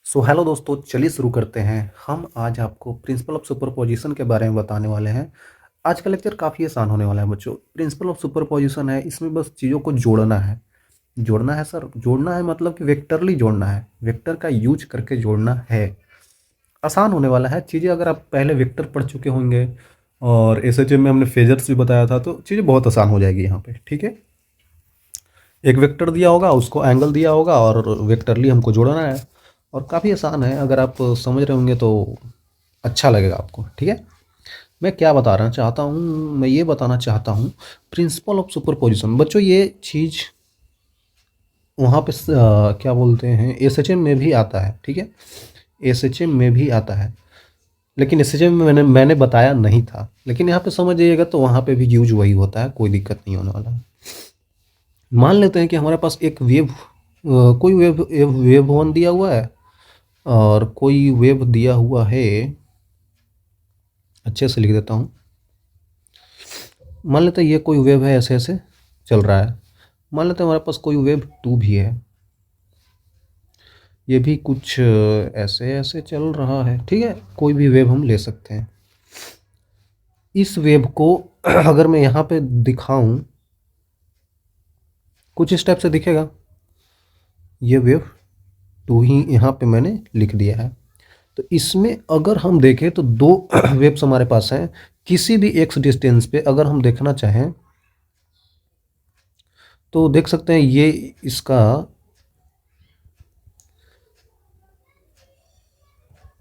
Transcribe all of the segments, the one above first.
So hello दोस्तों, चलिए शुरू करते हैं। हम आज आपको प्रिंसिपल ऑफ सुपरपोजिशन के बारे में बताने वाले हैं। आज का लेक्चर काफ़ी आसान होने वाला है बच्चों। प्रिंसिपल ऑफ सुपरपोजिशन है, इसमें बस चीज़ों को जोड़ना है। जोड़ना है सर, जोड़ना है मतलब कि वेक्टरली जोड़ना है, वेक्टर का यूज करके जोड़ना है। आसान होने वाला है चीज़ें। अगर आप पहले वेक्टर पढ़ चुके होंगे और एसएचएम में हमने फेजर्स भी बताया था, तो चीज़ें बहुत आसान हो जाएगी यहाँ पे। ठीक है, एक वेक्टर दिया होगा, उसको एंगल दिया होगा और वेक्टरली हमको जोड़ना है। और काफ़ी आसान है, अगर आप समझ रहे होंगे तो अच्छा लगेगा आपको। ठीक है, मैं क्या बता रहा चाहता हूँ, मैं ये बताना चाहता हूँ प्रिंसिपल ऑफ सुपरपोजिशन। बच्चों ये चीज़ वहाँ पे क्या बोलते हैं, एसएचएम में भी आता है। ठीक है, एसएचएम में भी आता है, लेकिन एसएचएम में मैंने बताया नहीं था, लेकिन यहाँ पे समझ जाइएगा तो वहाँ पे भी यूज वही होता है, कोई दिक्कत नहीं होने वाला है। मान लेते हैं कि हमारे पास एक वेव, कोई वेव वन दिया हुआ है और कोई वेव दिया हुआ है। अच्छे से लिख देता हूँ। मान लेते हैं ये कोई वेव है, ऐसे ऐसे चल रहा है। मान लेते हैं हमारे पास कोई वेव टू भी है, ये भी कुछ ऐसे ऐसे चल रहा है। ठीक है, कोई भी वेव हम ले सकते हैं। इस वेव को अगर मैं यहाँ पे दिखाऊं, कुछ इस टाइप से दिखेगा। ये वेव टू ही यहाँ पे मैंने लिख दिया है। तो इसमें अगर हम देखें तो दो वेव्स हमारे पास हैं। किसी भी एक्स डिस्टेंस पे अगर हम देखना चाहें तो देख सकते हैं, ये इसका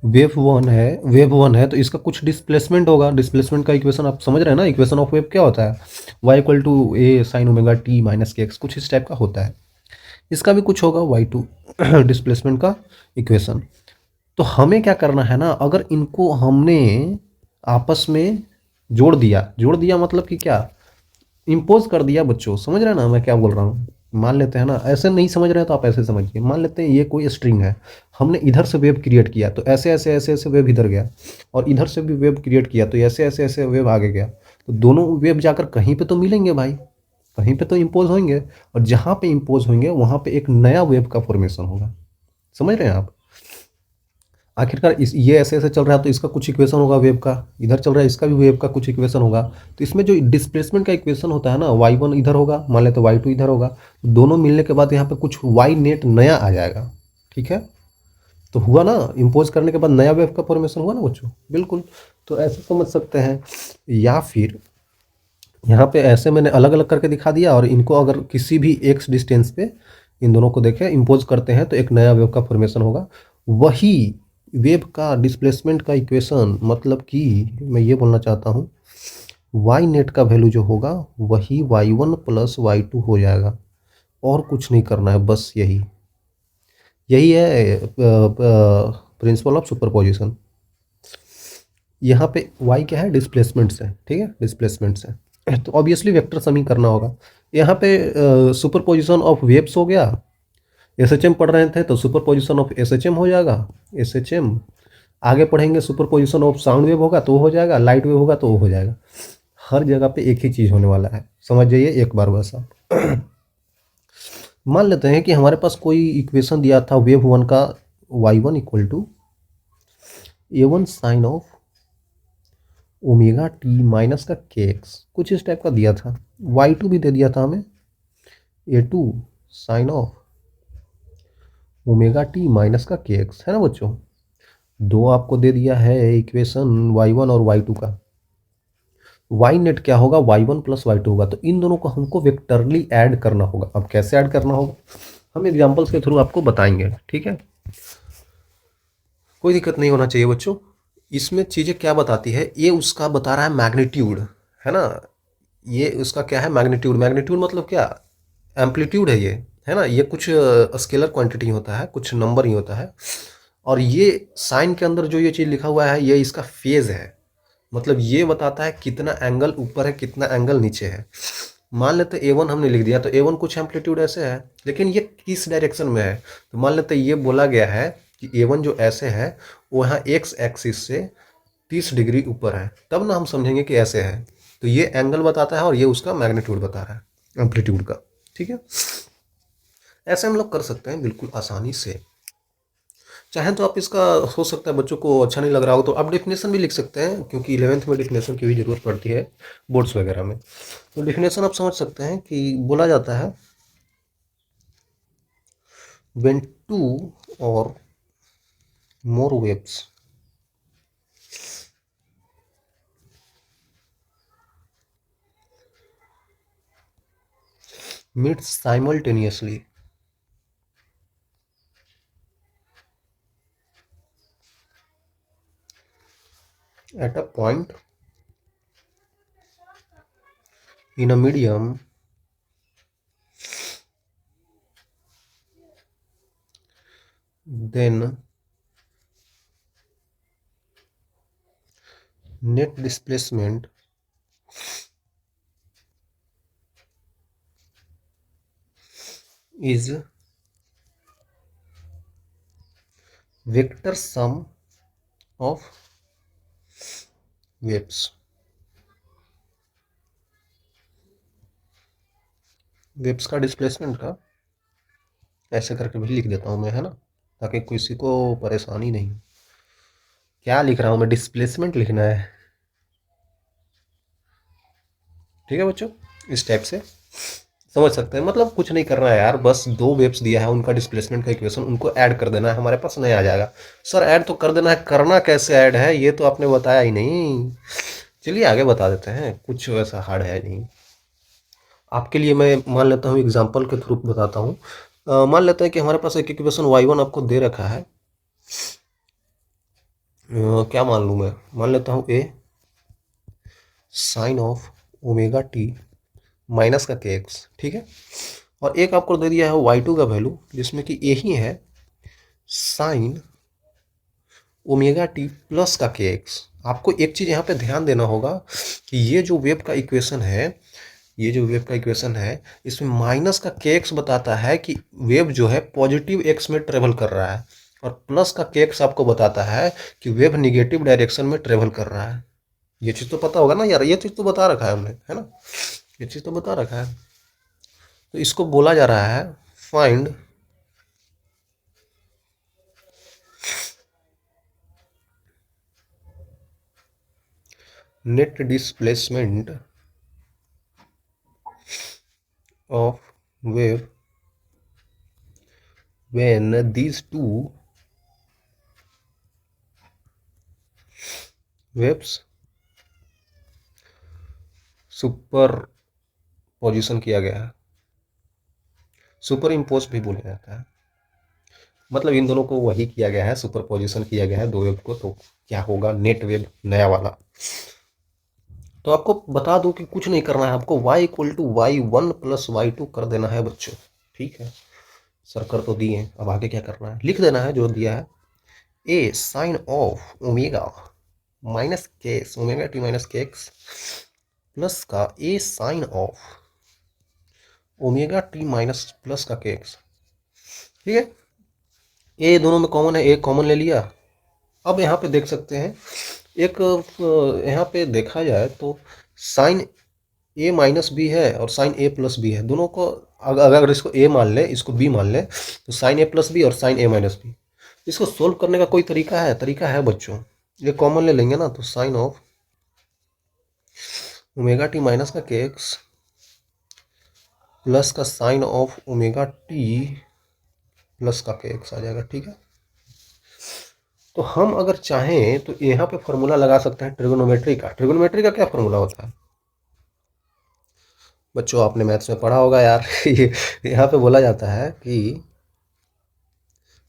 वेव वन है तो इसका कुछ डिस्प्लेसमेंट होगा। डिस्प्लेसमेंट का इक्वेशन आप समझ रहे हैं ना, इक्वेशन ऑफ वेव क्या होता है, y equal to A sine omega T minus के एक्स, कुछ इस टाइप का होता है। इसका भी कुछ होगा y2 डिस्प्लेसमेंट का इक्वेशन। तो हमें क्या करना है ना, अगर इनको हमने आपस में जोड़ दिया मतलब कि क्या, इम्पोज कर दिया। बच्चों समझ रहे हैं ना मैं क्या बोल रहा हूँ। मान लेते हैं ना, ऐसे नहीं समझ रहे हैं तो आप ऐसे समझिए। मान लेते हैं ये कोई स्ट्रिंग है, हमने इधर से वेव क्रिएट किया तो ऐसे ऐसे ऐसे ऐसे वेव इधर गया, और इधर से भी वेव क्रिएट किया तो ऐसे ऐसे ऐसे वेव आगे गया। तो दोनों वेव जाकर कहीं पे तो मिलेंगे भाई, कहीं पे तो इम्पोज होंगे, और जहाँ पे इम्पोज होंगे वहाँ पे एक नया वेव का फॉर्मेशन होगा। समझ रहे हैं आप। आखिरकार इस ये ऐसे ऐसे चल रहा है तो इसका कुछ इक्वेशन होगा वेव का, इधर चल रहा है इसका भी वेव का कुछ इक्वेशन होगा। तो इसमें जो डिस्प्लेसमेंट का इक्वेशन होता है ना, y1 इधर होगा, मान लेते y2 इधर होगा, तो दोनों मिलने के बाद यहाँ पे कुछ y नेट नया आ जाएगा। ठीक है, तो हुआ ना, इम्पोज करने के बाद नया वेव का फॉर्मेशन हुआ ना बच्चों, बिल्कुल। तो ऐसे समझ सकते हैं, या फिर यहाँ पे ऐसे मैंने अलग अलग करके दिखा दिया, और इनको अगर किसी भी एक्स डिस्टेंस पे इन दोनों को देखें, इम्पोज करते हैं तो एक नया वेव का फॉर्मेशन होगा। वही वेव का डिस्प्लेसमेंट का इक्वेशन, मतलब कि मैं ये बोलना चाहता हूँ, वाई नेट का वैल्यू जो होगा वही y1 प्लस y2 हो जाएगा। और कुछ नहीं करना है, बस यही यही है प्रिंसिपल ऑफ सुपरपोजिशन। यहाँ पे y क्या है, डिस्प्लेसमेंट से। ठीक है, डिस्प्लेसमेंट से तो ऑब्वियसली वेक्टर समी करना होगा। यहाँ पे सुपरपोजिशन ऑफ वेव्स हो गया। एसएचएम पढ़ रहे थे तो सुपरपोजिशन ऑफ एसएचएम हो जाएगा, एसएचएम। आगे पढ़ेंगे सुपरपोजिशन ऑफ साउंड वेव होगा तो वो हो जाएगा, लाइट वेव होगा तो वो हो जाएगा। हर जगह पे एक ही चीज़ होने वाला है, समझ जाइए एक बार बस आप। मान लेते हैं कि हमारे पास कोई इक्वेशन दिया था वेव वन का, y1 equal to a1 sine of omega T minus का के एक्स, कुछ इस टाइप का दिया था। y2 भी दे दिया था हमें, a2 sine of omega T minus का के एक्स, है ना बच्चों। दो आपको दे दिया है इक्वेशन y1 और y2 का। y नेट क्या होगा, y1 प्लस y2 होगा। तो इन दोनों को हमको वेक्टरली ऐड करना होगा। अब कैसे ऐड करना होगा, हम एग्जांपल्स के थ्रू आपको बताएंगे। ठीक है, कोई दिक्कत नहीं होना चाहिए बच्चों। इसमें चीज़ें क्या बताती है, ये उसका बता रहा है मैग्नीट्यूड, है ना। ये उसका क्या है, मैग्नीट्यूड। मैग्नीट्यूड मतलब क्या, एम्पलीट्यूड है ये, है ना। ये कुछ स्केलर क्वांटिटी होता है, कुछ नंबर ही होता है। और ये साइन के अंदर जो ये चीज़ लिखा हुआ है, ये इसका फेज है। मतलब ये बताता है कितना एंगल ऊपर है, कितना एंगल नीचे है। मान लेते A1 हमने लिख दिया, तो A1 कुछ एम्पलीट्यूड ऐसे है, लेकिन ये किस डायरेक्शन में है। तो मान लेते ये बोला गया है कि A1 जो ऐसे है वो यहाँ एक्स एक्सिस से 30 डिग्री ऊपर है, तब ना हम समझेंगे कि ऐसे है। तो ये एंगल बताता है और ये उसका मैग्नीट्यूड बता रहा है, एम्पलीट्यूड का। ठीक है, ऐसे हम लोग कर सकते हैं बिल्कुल आसानी से। चाहें तो आप इसका, हो सकता है बच्चों को अच्छा नहीं लग रहा हो तो आप डेफिनेशन भी लिख सकते हैं, क्योंकि 11th में डेफिनेशन की भी ज़रूरत पड़ती है बोर्ड्स वगैरह में। तो डेफिनेशन आप समझ सकते हैं कि बोला जाता है when two or more waves meet simultaneously at a point in a medium, then net displacement is vector sum of waves। Waves का डिस्प्लेसमेंट का ऐसे करके भी लिख देता हूँ मैं, है ना, ताकि किसी को परेशानी नहीं। क्या लिख रहा हूँ मैं, डिस्प्लेसमेंट लिखना है। ठीक है बच्चों, इस टाइप से समझ सकते हैं। मतलब कुछ नहीं करना है यार, बस दो वेव्स दिया है, उनका डिस्प्लेसमेंट का इक्वेशन, उनको ऐड कर देना है, हमारे पास नहीं आ जाएगा। सर ऐड तो कर देना है, करना कैसे ऐड है ये तो आपने बताया ही नहीं। चलिए आगे बता देते हैं, कुछ ऐसा हार्ड है नहीं। आपके लिए मैं मान लेता हूँ, एग्जाम्पल के थ्रू बताता हूँ। मान लेते हैं कि हमारे पास एक इक्वेशन y1 आपको दे रखा है। क्या मान लूँ मैं, मान लेता हूँ a sine of omega T minus का के एक्स, ठीक है। और एक आपको दे दिया है y2 का वैल्यू, जिसमें कि a ही है साइन ओमेगा टी प्लस का के एक्स। आपको एक चीज़ यहाँ पे ध्यान देना होगा कि ये जो वेव का इक्वेशन है, ये जो वेव का इक्वेशन है, इसमें माइनस का के एक्स बताता है कि वेव जो है पॉजिटिव एक्स में ट्रेवल कर रहा है, और प्लस का के एक्स आपको बताता है कि वेव निगेटिव डायरेक्शन में ट्रेवल कर रहा है। ये चीज़ तो पता होगा ना यार, ये चीज़ तो बता रखा है हमने, है ना, ये चीज़ तो बता रखा है। तो इसको बोला जा रहा है find net displacement of wave when these two waves super position किया गया है। सुपर इम्पोज भी बोला जाता है, मतलब इन दोनों को वही किया गया है, सुपर पोजिशन किया गया है दो वेव को, तो क्या होगा, नेट वेव नया वाला। तो आपको बता दूं कि कुछ नहीं करना है, आपको y equal to y1 plus y2 कर देना है बच्चों। ठीक है, सर कर तो दिए, अब आगे क्या करना है, लिख देना है जो दिया है, a sine of omega minus के एक्स, ओमेगा टी माइनस के एक्स प्लस का a sine of omega T minus plus का के एक्स। ठीक है, ए दोनों में कॉमन है, ए कॉमन ले लिया। अब यहाँ पे देख सकते हैं, एक यहाँ पे देखा जाए तो साइन ए माइनस बी है और साइन ए प्लस बी है, दोनों को अगर इसको ए मान ले, इसको बी मान ले, तो साइन ए प्लस बी और साइन ए माइनस बी। इसको सोल्व करने का कोई तरीका है, तरीका है बच्चों, ये कॉमन ले लेंगे ना, तो sine of omega T minus का के एक्स प्लस का sine of omega T plus का के एक्स आ जाएगा। ठीक है, तो हम अगर चाहें तो यहाँ पे फॉर्मूला लगा सकते हैं ट्रिगोनोमेट्री का। ट्रिगोनोमेट्री का क्या फॉर्मूला होता है बच्चों, आपने मैथ्स में पढ़ा होगा यार। यहाँ पे बोला जाता है कि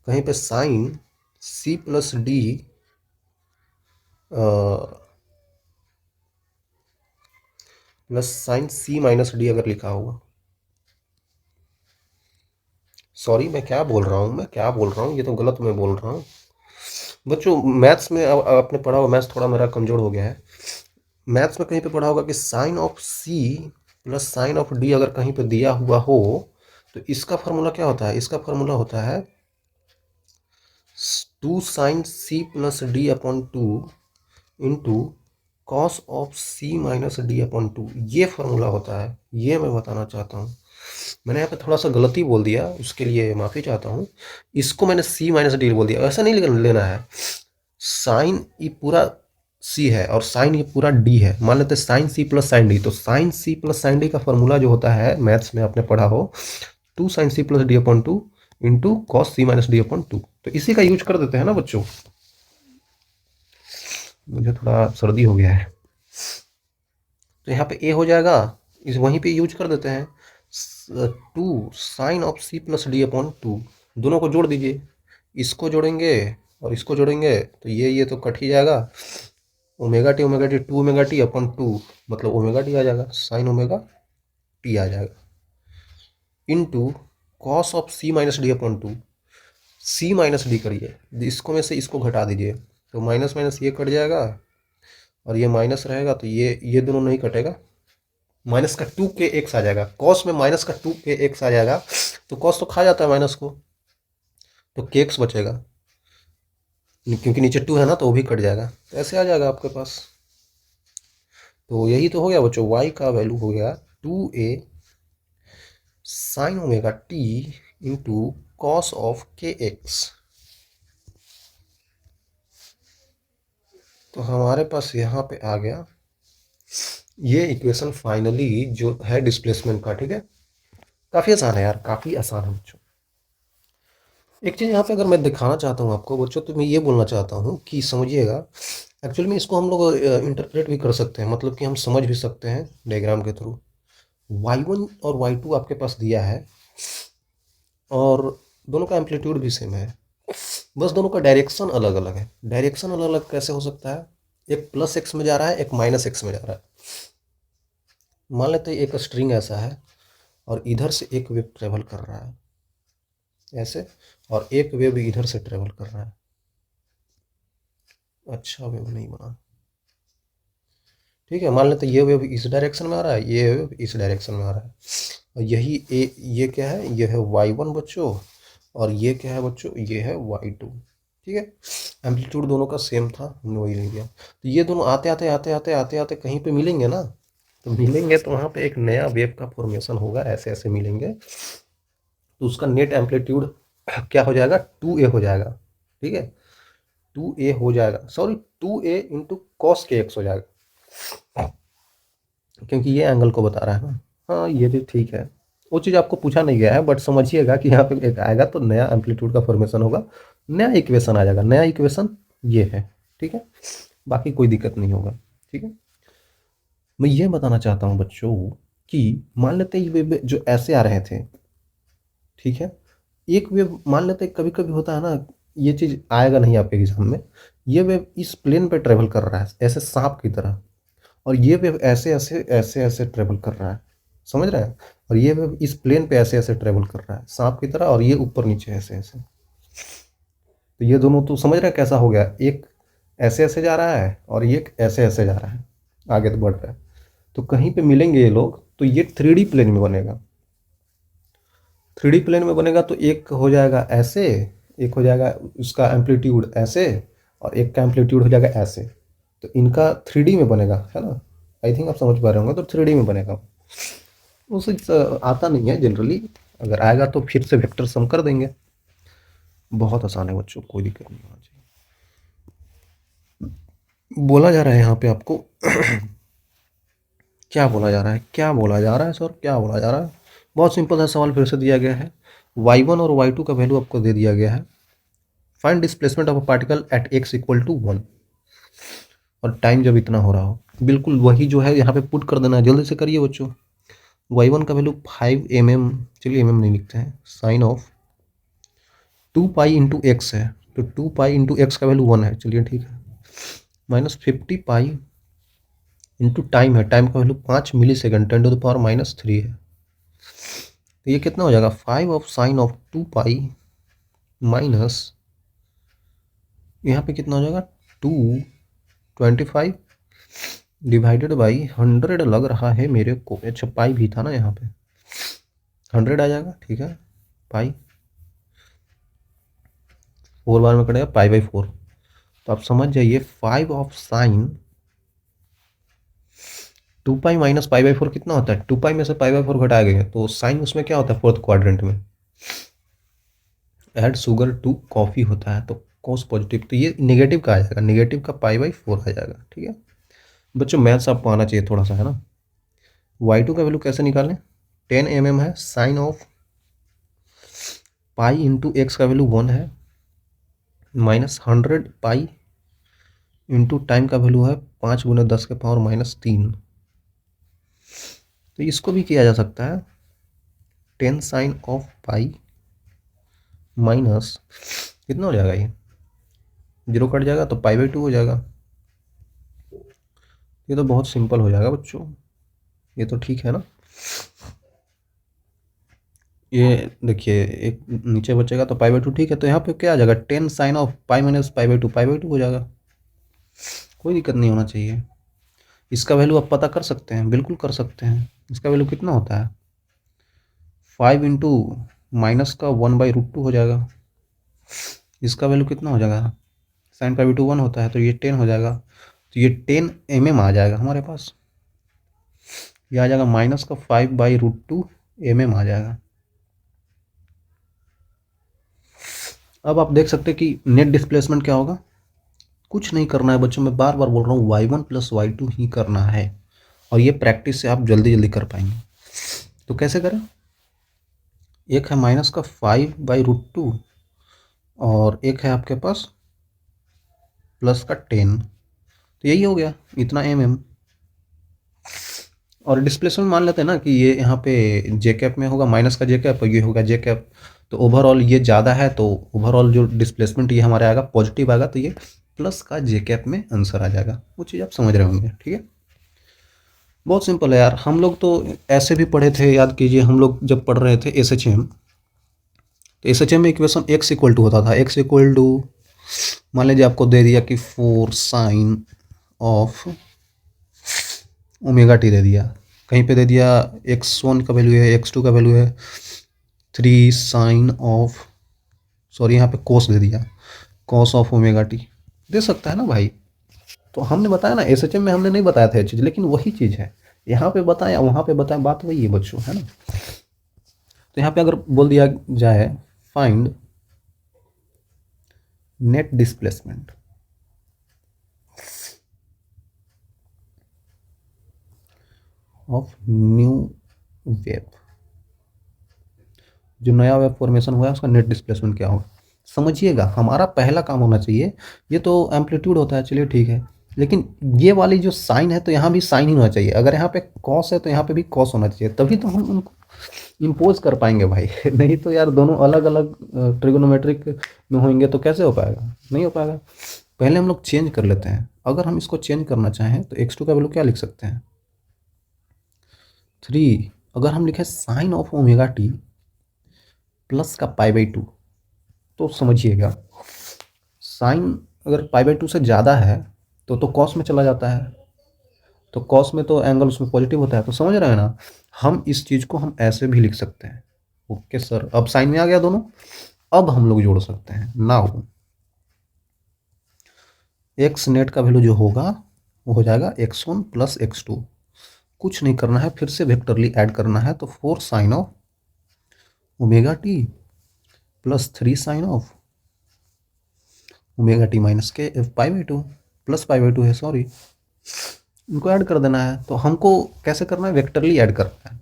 कहीं पे sine C plus D plus sine C minus D अगर लिखा होगा, सॉरी मैं क्या बोल रहा हूँ, मैं क्या बोल रहा हूँ, ये तो गलत मैं बोल रहा हूँ बच्चों। मैथ्स में अब आपने पढ़ा होगा, मैथ्स थोड़ा मेरा कमजोर हो गया है। मैथ्स में कहीं पे पढ़ा होगा कि sine of C plus sine of D अगर कहीं पे दिया हुआ हो, तो इसका फॉर्मूला क्या होता है, इसका फॉर्मूला होता है 2 sine C plus D upon 2 into cos of C minus D upon 2। ये फॉर्मूला होता है, ये मैं बताना चाहता हूँ। मैंने यहाँ पे थोड़ा सा गलती बोल दिया, उसके लिए माफ़ी चाहता हूँ। इसको मैंने सी माइनस डी बोल दिया, ऐसा नहीं लेना है। साइन ये पूरा सी है और साइन ये पूरा डी है। मान लेते हैं sine C plus sine D, तो sine C plus sine D का फॉर्मूला जो होता है मैथ्स में आपने पढ़ा हो, 2 sin c + d/2 into cos C minus डी/2। तो इसी का यूज कर देते हैं ना बच्चों। मुझे थोड़ा सर्दी हो गया है, तो यहाँ पे ए हो जाएगा, इस वहीं पे यूज कर देते हैं। 2 sin of c + d/2, दोनों को जोड़ दीजिए। इसको जोड़ेंगे और इसको जोड़ेंगे तो ये तो कट ही जाएगा। ओमेगा टी 2 ओमेगा टी/2, मतलब ओमेगा टी आ जाएगा, साइन ओमेगा टी आ जाएगा, into cos of C minus डी/2। सी माइनस डी करिए, इसको में से इसको घटा दीजिए, तो माइनस माइनस ये कट जाएगा और ये माइनस रहेगा, तो ये दोनों नहीं कटेगा, माइनस का 2 k x आ जाएगा। कॉस में माइनस का 2 k x आ जाएगा, तो कॉस तो खा जाता है माइनस को, तो kx बचेगा, क्योंकि नीचे 2 है ना, तो वो भी कट जाएगा, तो ऐसे आ जाएगा आपके पास। तो यही तो हो गया बच्चों, y का वैल्यू हो गया 2a sign omega T into cos of kx। तो हमारे पास यहाँ पे आ गया ये इक्वेशन फाइनली जो है डिस्प्लेसमेंट का। ठीक है, काफ़ी आसान है यार, काफ़ी आसान है बच्चों। एक चीज़ यहाँ पे अगर मैं दिखाना चाहता हूँ आपको बच्चों, तो मैं ये बोलना चाहता हूँ कि समझिएगा, एक्चुअली में इसको हम लोग इंटरप्रेट भी कर सकते हैं, मतलब कि हम समझ भी सकते हैं डायग्राम के थ्रू। y1 और y2 आपके पास दिया है और दोनों का एम्पलीट्यूड भी सेम है, बस दोनों का डायरेक्शन अलग अलग है। डायरेक्शन अलग अलग कैसे हो सकता है? एक प्लस एक्स में जा रहा है, एक माइनस एक्स में जा रहा है। मान लेते हैं एक स्ट्रिंग ऐसा है और इधर से एक वेव ट्रेवल कर रहा है ऐसे, और एक वेव इधर से ट्रेवल कर रहा है। अच्छा वेव नहीं बना, ठीक है। मान लेते ये वेव इस डायरेक्शन में आ रहा है, ये वेव इस डायरेक्शन में आ रहा है, और यही ये क्या है, ये है y1 बच्चों, और ये क्या है बच्चों, ये है y2। ठीक है, एम्पलीट्यूड दोनों का सेम था, हमने वही ले लिया। तो ये दोनों आते आते आते आते आते आते कहीं पे मिलेंगे ना, तो मिलेंगे तो वहाँ पे एक नया वेव का फॉर्मेशन होगा, ऐसे ऐसे मिलेंगे, तो उसका नेट एम्पलीट्यूड क्या हो जाएगा, 2a हो जाएगा। ठीक है, 2a हो जाएगा, सॉरी 2a इंटू कॉस के एक्स हो जाएगा, क्योंकि ये एंगल को बता रहा है ना। हाँ ये भी ठीक है, वो चीज़ आपको पूछा नहीं गया है, बट समझिएगा कि यहाँ पे एक आएगा तो नया एम्पलीट्यूड का फॉर्मेशन होगा, नया इक्वेशन आ जाएगा। नया इक्वेशन ये है, ठीक है, बाकी कोई दिक्कत नहीं होगा। ठीक है, मैं ये बताना चाहता हूँ बच्चों कि मान लेते हैं ये वेव जो ऐसे आ रहे थे, ठीक है, एक वेव मान लेते हैं, कभी कभी होता है ना, ये चीज़ आएगा नहीं आपके एग्जाम में, ये वेव इस प्लेन पे ट्रेवल कर रहा है ऐसे सांप की तरह, और ये वेव ऐसे ऐसे ऐसे ऐसे ट्रेवल कर रहा है, समझ रहे हैं, और ये वेव इस प्लेन पे ऐसे ऐसे ट्रेवल कर रहा है सांप की तरह, और ये ऊपर नीचे ऐसे ऐसे। तो ये दोनों तो समझ रहे हैं कैसा हो गया, एक ऐसे ऐसे जा रहा है और ये ऐसे ऐसे जा रहा है, आगे तो बढ़ रहा है। तो कहीं पे मिलेंगे ये लोग, तो ये 3D प्लेन में बनेगा। 3D प्लेन में बनेगा तो एक हो जाएगा ऐसे, एक हो जाएगा उसका एम्पलीट्यूड ऐसे, और एक का एम्पलीट्यूड हो जाएगा ऐसे। तो इनका 3D में बनेगा, है ना, आई थिंक आप समझ पा रहे होंगे। तो 3D में बनेगा, उसे आता नहीं है जनरली, अगर आएगा तो फिर से वेक्टर सम कर देंगे। बहुत आसान है बच्चों, कोई दिक्कत नहीं होना चाहिए। बोला जा रहा है यहाँ पे आपको क्या बोला जा रहा है, क्या बोला जा रहा है सर, क्या बोला जा रहा है? बहुत सिंपल है, सवाल फिर से दिया गया है, y1 और y2 का वैल्यू आपको दे दिया गया है। Find displacement of a particle at x = 1, और टाइम जब इतना हो रहा हो, बिल्कुल वही जो है यहाँ पे पुट कर देना है, जल्दी से करिए बच्चों। y1 का वैल्यू 5 mm, चलिए mm नहीं लिखते हैं, साइन ऑफ 2π × x है, तो 2π × x का वैल्यू 1 है, चलिए ठीक है, -50π इंटू टाइम है, टाइम का वैल्यू 5 मिलीसेकंड, 10⁻³ है। तो ये कितना हो जाएगा, 5 ऑफ साइन ऑफ 2π माइनस, यहाँ पे कितना हो जाएगा 225 डिवाइडेड बाई 100 लग रहा है मेरे को, अच्छा पाई भी था ना यहाँ पे, 100 आ जाएगा, ठीक है, पाई 4 बार में कटेगा, π/4। तो आप समझ जाइए 5 of sine 2 pi minus pi by 4 कितना होता है? 2 पाई में से पाई बाई 4 घटाया गया तो साइन उसमें क्या होता है फोर्थ क्वाड्रेंट में? ऐड शुगर टू कॉफ़ी होता है तो कॉस पॉजिटिव, तो ये नेगेटिव का आ जाएगा, नेगेटिव का पाई बाई 4 आ जाएगा। ठीक है बच्चों, मैथ्स आपको आना चाहिए थोड़ा सा, है ना। y2 का वैल्यू कैसे निकालें? 10 mm है, sine of pi into x का वैल्यू 1 है, माइनस 100 पाई इंटू टाइम का वैल्यू है 5 × 10⁻³ तो इसको भी किया जा सकता है 10 साइन ऑफ पाई माइनस कितना हो जाएगा, ये 0 कट जाएगा तो पाई बाई 2 हो जाएगा। ये तो बहुत सिंपल हो जाएगा बच्चों, ये तो ठीक है ना। ये देखिए एक नीचे बचेगा तो पाई बाई 2 ठीक है, तो यहाँ पे क्या आ जाएगा 10 sine of pi minus pi by 2 हो जाएगा, कोई दिक्कत नहीं होना चाहिए। इसका वैल्यू आप पता कर सकते हैं, बिल्कुल कर सकते हैं। इसका वैल्यू कितना होता है 5 इंटू माइनस का 1/√2 हो जाएगा। इसका वैल्यू कितना हो जाएगा, साइन पाई बाई 2 1 होता है तो ये 10 हो जाएगा, तो ये 10 mm आ जाएगा हमारे पास। ये आ जाएगा माइनस का 5/√2 mm आ जाएगा। अब आप देख सकते हैं कि नेट डिस्प्लेसमेंट क्या होगा। कुछ नहीं करना है बच्चों, मैं बार बार बोल रहा हूँ y1 + y2 ही करना है, और ये प्रैक्टिस से आप जल्दी जल्दी कर पाएंगे। तो कैसे करें, एक है माइनस का 5/√2 और एक है आपके पास प्लस का 10, तो यही हो गया इतना mm। और डिस्प्लेसमेंट मान लेते हैं ना कि ये यहाँ पे जे कैप में होगा, माइनस का जे कैप और ये होगा जे कैप, तो ओवरऑल ये ज़्यादा है तो ओवरऑल जो डिस्प्लेसमेंट ये हमारे आएगा पॉजिटिव आएगा, तो ये प्लस का जे कैप में आंसर आ जाएगा। वो चीज़ आप समझ रहे होंगे। ठीक है, बहुत सिंपल है यार। हम लोग तो ऐसे भी पढ़े थे, याद कीजिए हम लोग जब पढ़ रहे थे SHM, तो SHM में इक्वेशन x इक्वल टू होता था, x इक्वल टू मान लीजिए आपको दे दिया कि 4 साइन ऑफ ओमेगा टी दे दिया, कहीं पे दे दिया x1 का वैल्यू है, x2 का वैल्यू है 3 साइन ऑफ, सॉरी यहाँ पे कोस दे दिया, कॉस ऑफ ओमेगा टी दे सकता है ना भाई। तो हमने बताया ना SHM में हमने नहीं बताया था ये चीज़, लेकिन वही चीज़ है यहाँ पे बताया वहाँ पे बताया, बात वही है बच्चों, है ना। तो यहाँ पे अगर बोल दिया जाए find net displacement of new wave, जो नया वेव फॉर्मेशन हुआ है उसका नेट डिस्प्लेसमेंट क्या होगा, समझिएगा। हमारा पहला काम होना चाहिए, ये तो एम्पलीट्यूड होता है चलिए ठीक है, लेकिन ये वाली जो साइन है तो यहाँ भी साइन ही होना चाहिए, अगर यहाँ पे कॉस है तो यहाँ पे भी कॉस होना चाहिए, तभी तो हम उनको इम्पोज कर पाएंगे भाई नहीं तो यार दोनों अलग अलग ट्रिगोनोमेट्रिक में होंगे तो कैसे हो पाएगा, नहीं हो पाएगा। पहले हम लोग चेंज कर लेते हैं, अगर हम इसको चेंज करना चाहें तो x2 का वैल्यू क्या लिख सकते हैं 3, अगर हम लिखें sine of omega T plus का पाई बाई 2, तो समझिएगा साइन अगर पाई बाई 2 से ज़्यादा है तो कॉस में चला जाता है, तो कॉस में तो एंगल उसमें पॉजिटिव होता है, तो समझ रहे हैं ना। हम इस चीज़ को हम ऐसे भी लिख सकते हैं। ओके सर, अब साइन में आ गया दोनों, अब हम लोग जोड़ सकते हैं। नाउ एक्स नेट का वैल्यू जो होगा वो हो जाएगा x1 + x2, कुछ नहीं करना है, फिर से वेक्टरली ऐड करना है, तो 4 sine of omega T plus 3 sine of omega T minus के pi by 2 plus pi by 2 है, सॉरी, इनको ऐड कर देना है। तो हमको कैसे करना है, वेक्टरली ऐड करना है।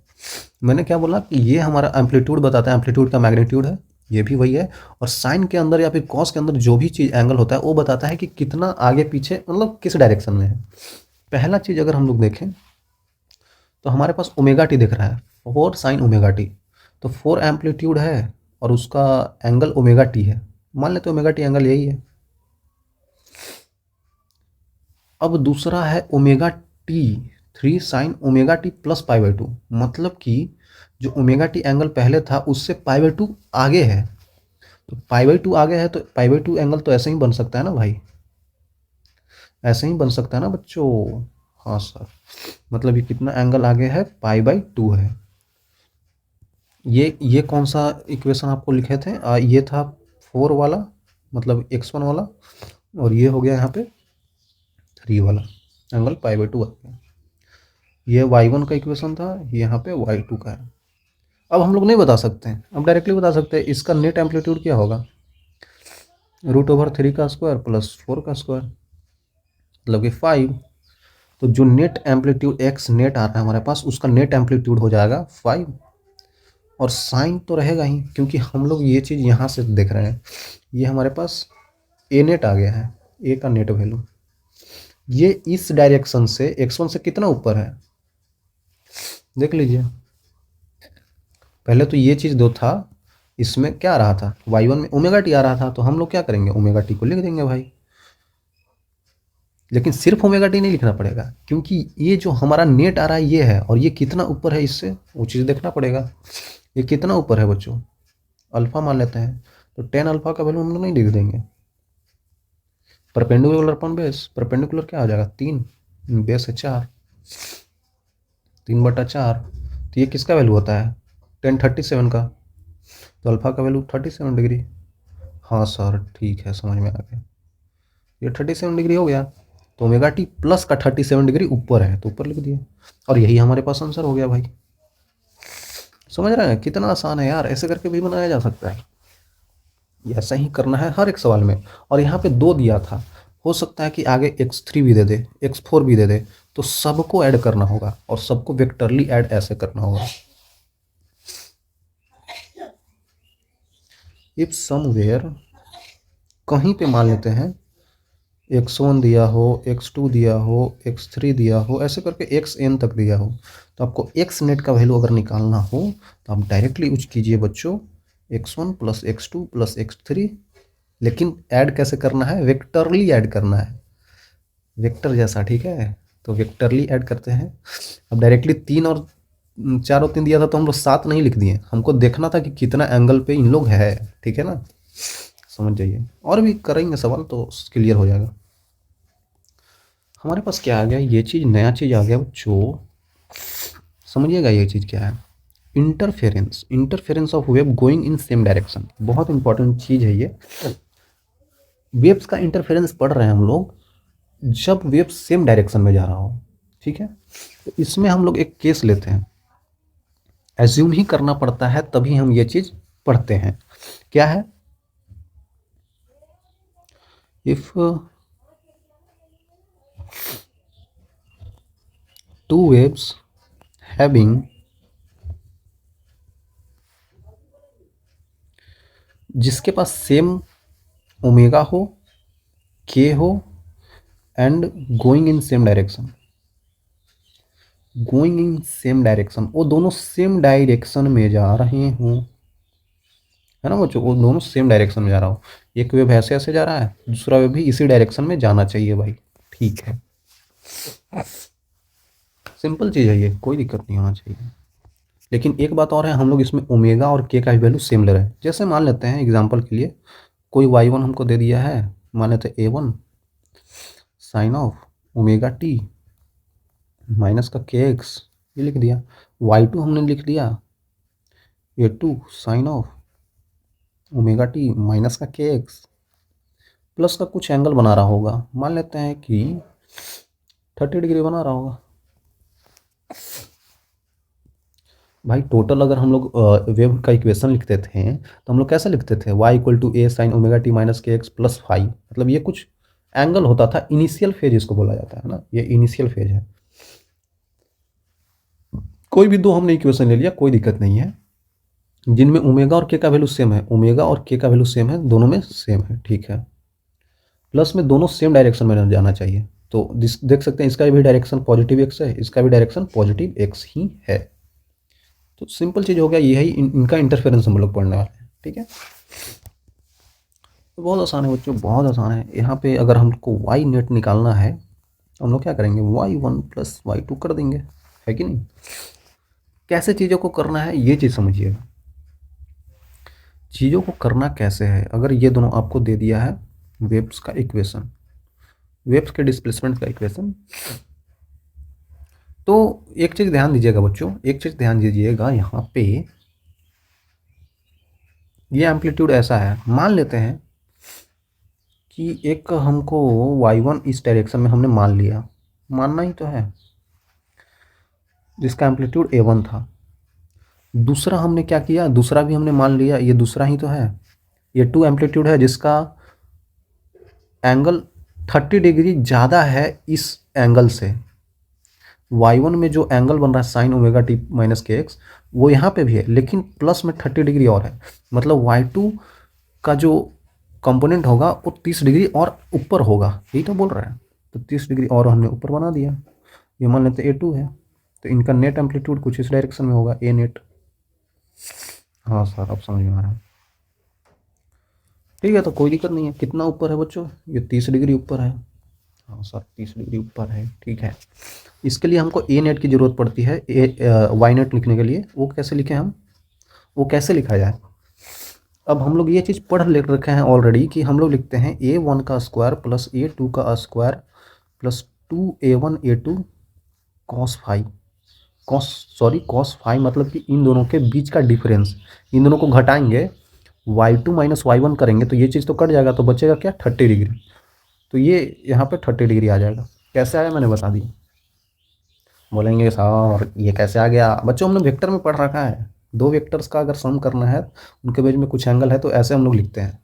मैंने क्या बोला कि ये हमारा एम्पलीट्यूड बताता है, एम्पलीट्यूड का मैग्नीट्यूड है, ये भी वही है, और साइन के अंदर या फिर कॉस के अंदर जो भी चीज़ एंगल होता है वो बताता है कि कितना आगे पीछे, मतलब किस डायरेक्शन में है। पहला चीज़ अगर हम लोग देखें तो हमारे पास ओमेगा टी दिख रहा है, 4 साइन ओमेगा टी, तो 4 एम्पलीट्यूड है और उसका एंगल ओमेगा टी है, मान लेते ओमेगा टी एंगल यही है। अब दूसरा है omega T 3 sign omega T plus pi by 2, मतलब कि जो ओमेगा टी एंगल पहले था उससे पाई बाई 2 आगे है, तो पाई बाई 2 आगे है तो पाई बाई 2 एंगल तो ऐसे ही बन सकता है ना भाई, ऐसे ही बन सकता है ना बच्चों। हाँ सर, मतलब ये कितना एंगल आगे है, पाई बाई 2 है। ये कौन सा इक्वेशन आपको लिखे थे, ये था 4 वाला, मतलब x1 वाला, और ये हो गया यहाँ पे 3 वाला, एंगल पाई बाई 2 आ गया। ये y1 का इक्वेशन था, यहाँ पे y2 का है। अब हम लोग नहीं बता सकते हैं, अब डायरेक्टली बता सकते हैं इसका नेट एम्पलीट्यूड क्या होगा, √3 का स्क्वायर प्लस 4 का स्क्वायर, मतलब कि 5। तो जो नेट एम्पलीट्यूड एक्स नेट आ रहा है हमारे पास, उसका नेट एम्पलीट्यूड हो जाएगा 5। और साइन तो रहेगा ही, क्योंकि हम लोग ये चीज़ यहाँ से देख रहे हैं, ये हमारे पास ए नेट आ गया है, ए का नेट वैल्यू। ये इस डायरेक्शन से x1 से कितना ऊपर है देख लीजिए। पहले तो ये चीज़ दो था, इसमें क्या आ रहा था, y1 में ओमेगा टी आ रहा था, तो हम लोग क्या करेंगे, ओमेगा टी को लिख देंगे भाई। लेकिन सिर्फ ओमेगा टी नहीं लिखना पड़ेगा, क्योंकि ये जो हमारा नेट आ रहा है ये है, और ये कितना ऊपर है इससे, वो चीज़ देखना पड़ेगा। ये कितना ऊपर है बच्चों, अल्फा मान लेते हैं, तो 10 अल्फा का वैल्यू हम लोग नहीं लिख देंगे। परपेंडिकुलर अपॉन बेस, परपेंडिकुलर क्या हो जाएगा, 3, बेस है 4, 3/4। तो ये किसका वैल्यू होता है, 1037 का, तो अल्फा का वैल्यू 37 डिग्री। हाँ सर ठीक है, समझ में आ गया, ये 37 डिग्री हो गया। तो ओमेगा टी प्लस का 37 डिग्री ऊपर है, तो ऊपर लिख दिया, और यही हमारे पास आंसर हो गया भाई। समझ रहे हैं कितना आसान है यार, ऐसे करके भी बनाया जा सकता है। ऐसा ही करना है हर एक सवाल में। और यहाँ पे 2 दिया था, हो सकता है कि आगे x3 भी दे दे, x4 भी दे दे, तो सबको ऐड करना होगा, और सबको वेक्टरली ऐड ऐसे करना होगा। इफ समवेयर कहीं पे मान लेते हैं x1 दिया हो, x2 दिया हो, x3 दिया हो, ऐसे करके xn तक दिया हो, तो आपको x नेट का वैल्यू अगर निकालना हो तो आप डायरेक्टली यूज कीजिए बच्चों, x1 plus x2 plus x3। लेकिन ऐड कैसे करना है, वेक्टरली ऐड करना है, वेक्टर जैसा, ठीक है। तो वेक्टरली ऐड करते हैं। अब डायरेक्टली 3 और 4 और 3 दिया था, तो हम लोग 7 नहीं लिख दिए, हमको देखना था कि कितना एंगल पे इन लोग है, ठीक है ना, समझ जाइए। और भी करेंगे सवाल तो क्लियर हो जाएगा। हमारे पास क्या आ गया, ये चीज़ नया चीज़ आ गया बच्चों, समझिएगा ये चीज़ क्या है, interference, interference of wave going in same direction. बहुत इंपॉर्टेंट चीज़ है ये। वेव्स का इंटरफेरेंस पढ़ रहे हैं हम लोग जब वेव सेम डायरेक्शन में जा रहा हो, ठीक है। तो इसमें हम लोग एक केस लेते हैं, एज्यूम ही करना पड़ता है, तभी हम ये चीज़ पढ़ते हैं। क्या है, इफ टू वेव्स हैविंग जिसके पास सेम ओमेगा हो, के हो, and going in same direction, going in same direction, वो दोनों सेम डायरेक्शन में जा रहे हों, है ना बच्चों, वो दोनों सेम डायरेक्शन में जा रहा हो। एक वेव ऐसे ऐसे जा रहा है, दूसरा वेव भी इसी डायरेक्शन में जाना चाहिए भाई, ठीक है। सिंपल चीज़ है ये, कोई दिक्कत नहीं होना चाहिए। लेकिन एक बात और है, हम लोग इसमें ओमेगा और के का भी वैल्यू सेम ले रहे हैं। जैसे मान लेते हैं एग्जांपल के लिए, कोई y1 हमको दे दिया है, मान लेते हैं a1 sine of omega T minus का के एक्स, ये लिख दिया। y2 हमने लिख दिया a2 sine of omega T minus का के एक्स, प्लस का कुछ एंगल बना रहा होगा, मान लेते हैं कि 30 डिग्री बना रहा होगा भाई। टोटल अगर हम लोग वेव का इक्वेशन लिखते थे, तो हम लोग कैसे लिखते थे, y equal to A sine omega T minus के एक्स प्लस 5, मतलब ये कुछ एंगल होता था, इनिशियल फेज इसको बोला जाता है ना, ये इनिशियल फेज है। कोई भी दो हमने इक्वेशन ले लिया, कोई दिक्कत नहीं है, जिनमें ओमेगा और के का वैल्यू सेम है, ओमेगा और के का वैल्यू सेम है, दोनों में सेम है, ठीक है। प्लस में दोनों सेम डायरेक्शन में जाना चाहिए, तो देख सकते हैं इसका भी डायरेक्शन पॉजिटिव एक्स है, इसका भी डायरेक्शन पॉजिटिव एक्स ही है। तो सिंपल चीज़ हो गया, ये है इनका इंटरफेरेंस हम लोग पढ़ने वाले हैं, ठीक है। तो बहुत आसान है बच्चों, बहुत आसान है। यहाँ पे अगर हमको वाई नेट निकालना है, तो हम लोग क्या करेंगे, y1 प्लस y2 कर देंगे, है कि नहीं। कैसे चीज़ों को करना है ये चीज़ समझिएगा, चीज़ों को करना कैसे है। अगर ये दोनों आपको दे दिया है वेव्स का इक्वेशन, वेव्स के डिस्प्लेसमेंट का इक्वेशन, तो एक चीज़ ध्यान दीजिएगा बच्चों, एक चीज़ ध्यान दीजिएगा, यहाँ पे ये एम्पलीट्यूड ऐसा है, मान लेते हैं कि एक हमको y1 इस डायरेक्शन में हमने मान लिया, मानना ही तो है। जिसका एम्पलीट्यूड A1 था। दूसरा हमने क्या किया, दूसरा भी हमने मान लिया ये दूसरा ही तो है, ये 2 एम्पलीट्यूड है जिसका एंगल 30 डिग्री ज़्यादा है इस एंगल से। y1 में जो एंगल बन रहा है साइन ओमेगा टी माइनस के एक्स, वो यहाँ पे भी है लेकिन प्लस में 30 डिग्री और है, मतलब y2 का जो कंपोनेंट होगा वो 30 डिग्री और ऊपर होगा, यही तो बोल रहा है। तो 30 डिग्री और हमने ऊपर बना दिया, ये मान लेते A2 है, तो इनका नेट एम्पलीट्यूड कुछ इस डायरेक्शन में होगा, ए नेट। हाँ सर अब समझ में आ रहा है। ठीक है, तो कोई दिक्कत नहीं है। कितना ऊपर है बच्चों, ये 30 डिग्री ऊपर है। हाँ सर 30 डिग्री ऊपर है, ठीक है। इसके लिए हमको ए नेट की ज़रूरत पड़ती है, वाई नेट लिखने के लिए। वो कैसे लिखें हम, वो कैसे लिखा जाए। अब हम लोग ये चीज़ पढ़ ले रखे हैं ऑलरेडी कि हम लोग लिखते हैं A1 का स्क्वायर प्लस A2 का square plus 2A1 A2 cos phi, cos phi मतलब कि इन दोनों के बीच का डिफरेंस, इन दोनों को घटाएंगे, y2 माइनस y1 करेंगे तो ये चीज़ तो कट जाएगा, तो बचेगा क्या 30 डिग्री। तो ये यहाँ पे 30 डिग्री आ जाएगा। कैसे आया मैंने बता दिया। बोलेंगे सर ये कैसे आ गया, बच्चों हमने वेक्टर में पढ़ रखा है, दो वेक्टर्स का अगर सम करना है, उनके बीच में कुछ एंगल है तो ऐसे हम लोग लिखते हैं।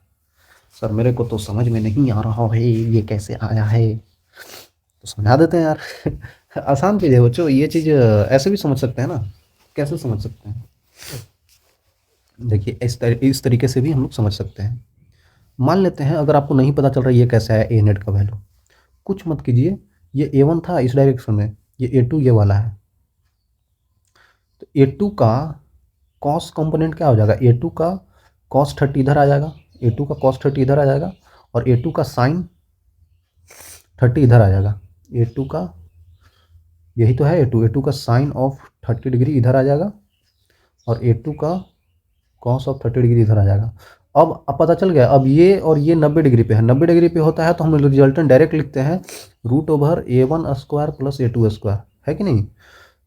सर मेरे को तो समझ में नहीं आ रहा है ये कैसे आया है, तो समझा देते हैं यार। आसान चीज़ है बच्चों, ये चीज़ ऐसे भी समझ सकते हैं ना। कैसे समझ सकते हैं, देखिए इस तरीके से भी हम लोग समझ सकते हैं। मान लेते हैं अगर आपको नहीं पता चल रहा है ये कैसे आया ए नेट का वैल्यू, कुछ मत कीजिए, ये A1 था इस डायरेक्शन में, ये A2 ये वाला है, तो A2 का कॉस कंपोनेंट क्या हो जाएगा, A2 का कॉस 30 इधर आ जाएगा, A2 का कॉस 30 इधर आ जाएगा, और A2 का साइन 30 इधर आ जाएगा। A2 का यही तो है A2 का साइन ऑफ 30 डिग्री इधर आ जाएगा, और A2 का कॉस ऑफ 30 डिग्री इधर आ जाएगा। अब पता चल गया, अब ये और ये 90 डिग्री पे है, 90 डिग्री पे होता है तो हम रिजल्टेंट डायरेक्ट लिखते हैं √A1 square plus A2 square, है कि नहीं।